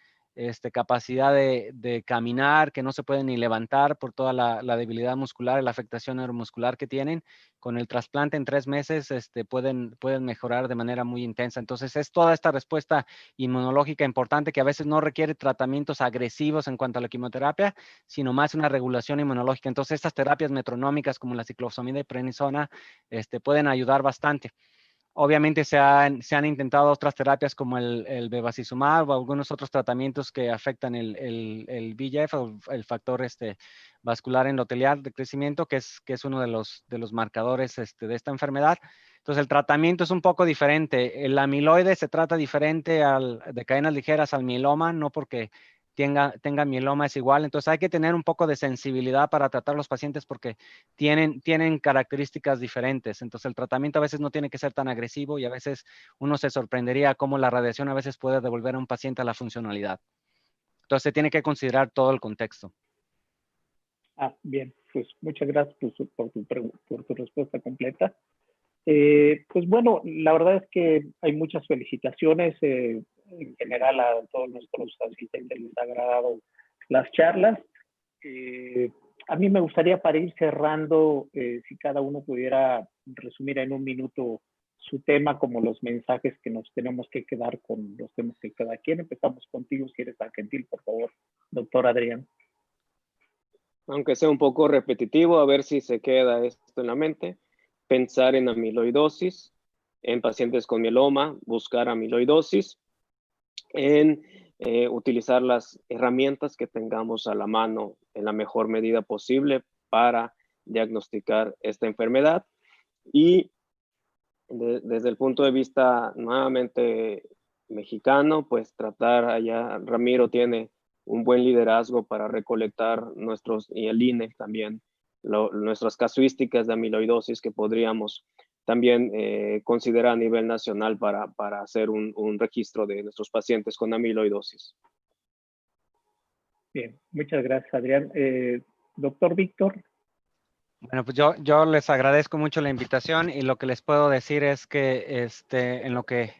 capacidad de caminar, que no se pueden ni levantar por toda la debilidad muscular y la afectación neuromuscular que tienen. Con el trasplante en 3 meses pueden mejorar de manera muy intensa. Entonces es toda esta respuesta inmunológica importante que a veces no requiere tratamientos agresivos en cuanto a la quimioterapia, sino más una regulación inmunológica. Entonces estas terapias metronómicas como la ciclofosfamida y prednisona pueden ayudar bastante. Obviamente se han intentado otras terapias como el bevacizumab o algunos otros tratamientos que afectan el VEGF, o el factor vascular endotelial de crecimiento, que es uno de los marcadores de esta enfermedad. Entonces el tratamiento es un poco diferente. El amiloide se trata diferente de cadenas ligeras al mieloma, no porque tenga mieloma es igual. Entonces hay que tener un poco de sensibilidad para tratar a los pacientes porque tienen características diferentes. Entonces el tratamiento a veces no tiene que ser tan agresivo y a veces uno se sorprendería cómo la radiación a veces puede devolver a un paciente a la funcionalidad. Entonces se tiene que considerar todo el contexto. Bien, pues muchas gracias por tu respuesta completa. Pues bueno, la verdad es que hay muchas felicitaciones. En general a todos nuestros asistentes les ha agradado las charlas. A mí me gustaría, para ir cerrando, si cada uno pudiera resumir en un minuto su tema, como los mensajes que nos tenemos que quedar con los temas que cada quien. Empezamos contigo, si eres tan gentil, por favor, doctor Adrián. Aunque sea un poco repetitivo, a ver si se queda esto en la mente. Pensar en amiloidosis, en pacientes con mieloma, buscar amiloidosis, en utilizar las herramientas que tengamos a la mano en la mejor medida posible para diagnosticar esta enfermedad. Y desde el punto de vista nuevamente mexicano, pues tratar, allá Ramiro tiene un buen liderazgo para recolectar y el INE también, nuestras casuísticas de amiloidosis que podríamos también considerar a nivel nacional para hacer un registro de nuestros pacientes con amiloidosis. Bien, muchas gracias, Adrián. Doctor Víctor. Bueno, pues yo les agradezco mucho la invitación y lo que les puedo decir es que en lo que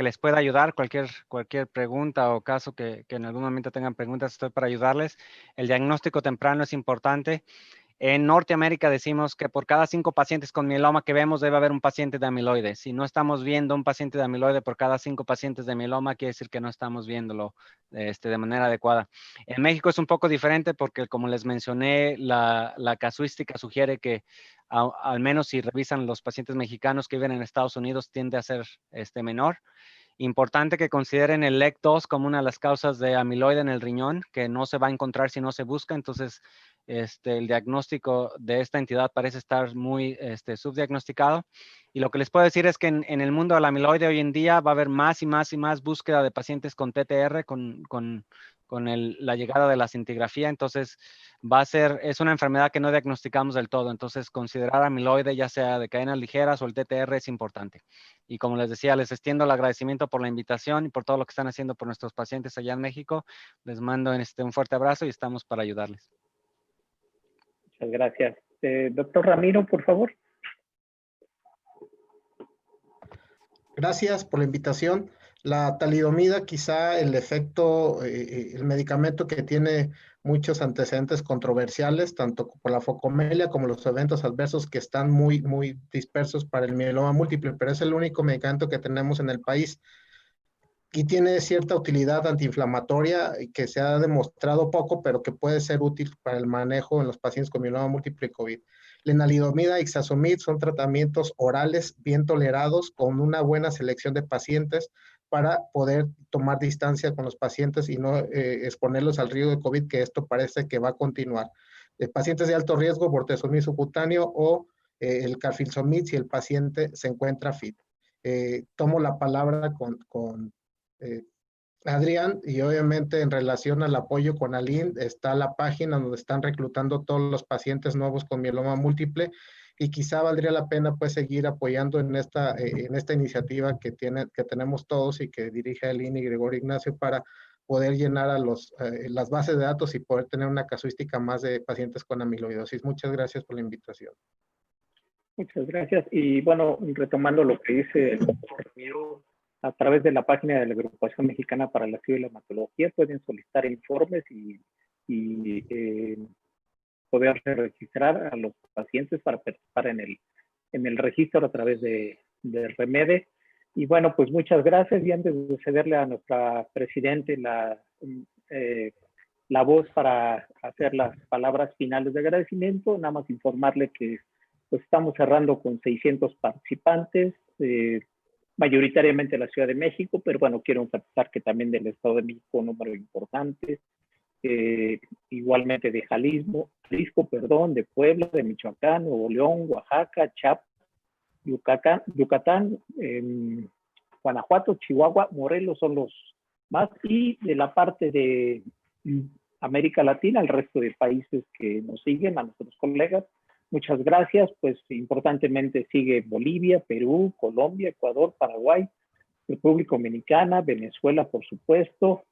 les pueda ayudar, cualquier pregunta o caso que en algún momento tengan preguntas, estoy para ayudarles. El diagnóstico temprano es importante. En Norteamérica decimos que por cada 5 pacientes con mieloma que vemos debe haber un paciente de amiloide. Si no estamos viendo un paciente de amiloide por cada 5 pacientes de mieloma, quiere decir que no estamos viéndolo de manera adecuada. En México es un poco diferente porque, como les mencioné, la casuística sugiere que al menos si revisan los pacientes mexicanos que viven en Estados Unidos, tiende a ser menor. Importante que consideren el LEC2 como una de las causas de amiloide en el riñón, que no se va a encontrar si no se busca. Entonces, el diagnóstico de esta entidad parece estar muy subdiagnosticado. Y lo que les puedo decir es que en el mundo del amiloide hoy en día va a haber más y más y más búsqueda de pacientes con TTR, con la llegada de la cintigrafía. Entonces, es una enfermedad que no diagnosticamos del todo. Entonces, considerar amiloide, ya sea de cadenas ligeras o el TTR, es importante. Y como les decía, les extiendo el agradecimiento por la invitación y por todo lo que están haciendo por nuestros pacientes allá en México. Les mando un fuerte abrazo y estamos para ayudarles. Muchas gracias. Doctor Ramiro, por favor. Gracias por la invitación. La talidomida, quizá el efecto, el medicamento que tiene muchos antecedentes controversiales, tanto por la focomelia como los eventos adversos que están muy, muy dispersos para el mieloma múltiple, pero es el único medicamento que tenemos en el país y tiene cierta utilidad antiinflamatoria que se ha demostrado poco, pero que puede ser útil para el manejo en los pacientes con mieloma múltiple COVID. Lenalidomida y Ixazomib son tratamientos orales bien tolerados con una buena selección de pacientes para poder tomar distancia con los pacientes y no exponerlos al riesgo de COVID, que esto parece que va a continuar. Pacientes de alto riesgo, bortezomib subcutáneo o el carfilzomib si el paciente se encuentra fit. Tomo la palabra con Adrián, y obviamente en relación al apoyo con Aline, está la página donde están reclutando todos los pacientes nuevos con mieloma múltiple y quizá valdría la pena pues seguir apoyando en esta iniciativa que tenemos todos y que dirige Aline y Gregorio Ignacio para poder llenar a las bases de datos y poder tener una casuística más de pacientes con amiloidosis. Muchas gracias por la invitación. Muchas gracias. Y bueno, retomando lo que dice el doctor Ramiro, a través de la página de la Agrupación Mexicana para el Estudio de la Hematología pueden solicitar informes y poder registrar a los pacientes para participar en el registro a través de Remede. Y bueno, pues muchas gracias. Y antes de cederle a nuestra presidente la voz para hacer las palabras finales de agradecimiento, nada más informarle que pues estamos cerrando con 600 participantes, mayoritariamente de la Ciudad de México, pero bueno, quiero enfatizar que también del Estado de México un número importante, igualmente de Jalisco, de Puebla, de Michoacán, Nuevo León, Oaxaca, Chiapas, Yucatán, Guanajuato, Chihuahua, Morelos son los más, y de la parte de América Latina, el resto de países que nos siguen, a nuestros colegas, muchas gracias. Pues importantemente sigue Bolivia, Perú, Colombia, Ecuador, Paraguay, República Dominicana, Venezuela, por supuesto,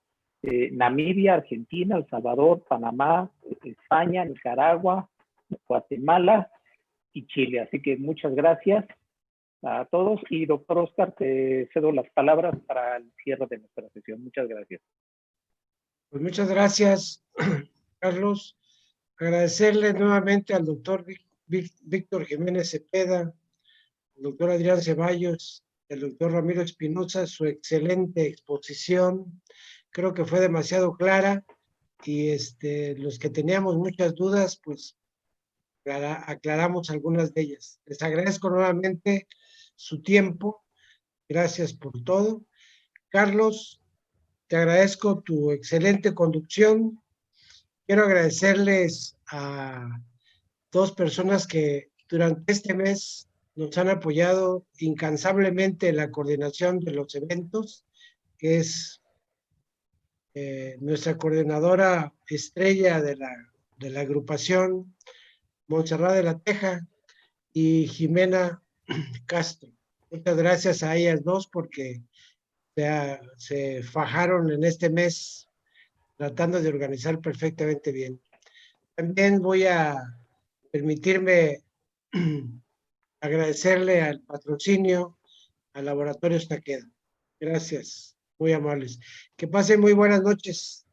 Namibia, Argentina, El Salvador, Panamá, España, Nicaragua, Guatemala y Chile. Así que muchas gracias a todos. Y doctor Oscar, te cedo las palabras para el cierre de nuestra sesión. Muchas gracias. Pues muchas gracias, Carlos. Agradecerle nuevamente al doctor Víctor Jiménez Cepeda, al doctor Adrián Ceballos, al doctor Ramiro Espinosa, su excelente exposición. Creo que fue demasiado clara y los que teníamos muchas dudas, pues aclaramos algunas de ellas. Les agradezco nuevamente su tiempo. Gracias por todo. Carlos, te agradezco tu excelente conducción. Quiero agradecerles a dos personas que durante este mes nos han apoyado incansablemente en la coordinación de los eventos, que es nuestra coordinadora estrella de la agrupación, Montserrat de la Teja, y Jimena Castro. Muchas gracias a ellas dos porque se fajaron en este mes tratando de organizar perfectamente bien. También voy a permitirme agradecerle al patrocinio al Laboratorio Takeda. Gracias, muy amables. Que pasen muy buenas noches.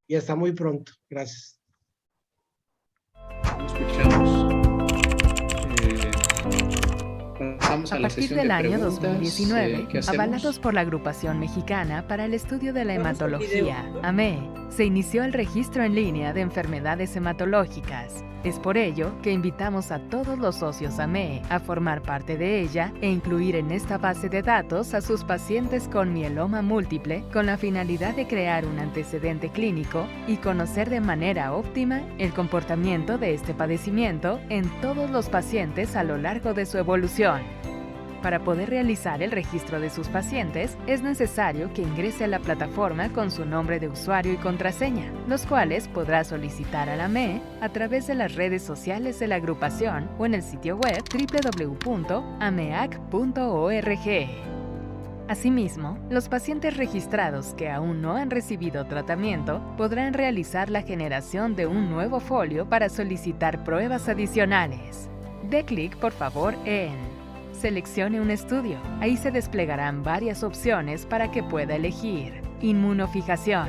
Y hasta muy pronto. Gracias. A partir del año 2019, avalados por la Agrupación Mexicana para el Estudio de la Hematología, AME, se inició el registro en línea de enfermedades hematológicas. Es por ello que invitamos a todos los socios AME a formar parte de ella e incluir en esta base de datos a sus pacientes con mieloma múltiple con la finalidad de crear un antecedente clínico y conocer de manera óptima el comportamiento de este padecimiento en todos los pacientes a lo largo de su evolución. Para poder realizar el registro de sus pacientes, es necesario que ingrese a la plataforma con su nombre de usuario y contraseña, los cuales podrá solicitar a la AME a través de las redes sociales de la agrupación o en el sitio web www.ameac.org. Asimismo, los pacientes registrados que aún no han recibido tratamiento podrán realizar la generación de un nuevo folio para solicitar pruebas adicionales. Dé clic, por favor, en Seleccione un estudio. Ahí se desplegarán varias opciones para que pueda elegir: inmunofijación,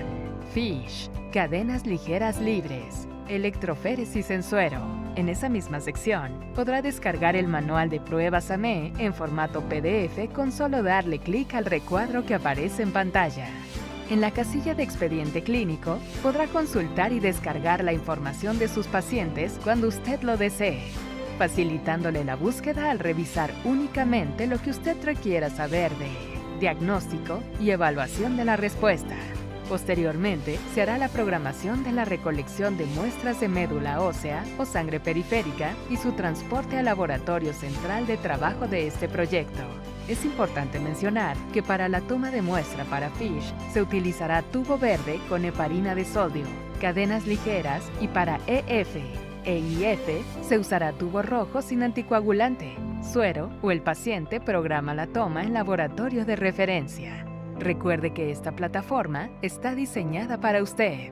FISH, cadenas ligeras libres, electroféresis en suero. En esa misma sección, podrá descargar el manual de pruebas AME en formato PDF con solo darle clic al recuadro que aparece en pantalla. En la casilla de expediente clínico, podrá consultar y descargar la información de sus pacientes cuando usted lo desee, facilitándole la búsqueda al revisar únicamente lo que usted requiera saber de diagnóstico y evaluación de la respuesta. Posteriormente, se hará la programación de la recolección de muestras de médula ósea o sangre periférica y su transporte al laboratorio central de trabajo de este proyecto. Es importante mencionar que para la toma de muestra para FISH se utilizará tubo verde con heparina de sodio, cadenas ligeras, y para EF e IF se usará tubo rojo sin anticoagulante, suero, o el paciente programa la toma en laboratorio de referencia. Recuerde que esta plataforma está diseñada para usted.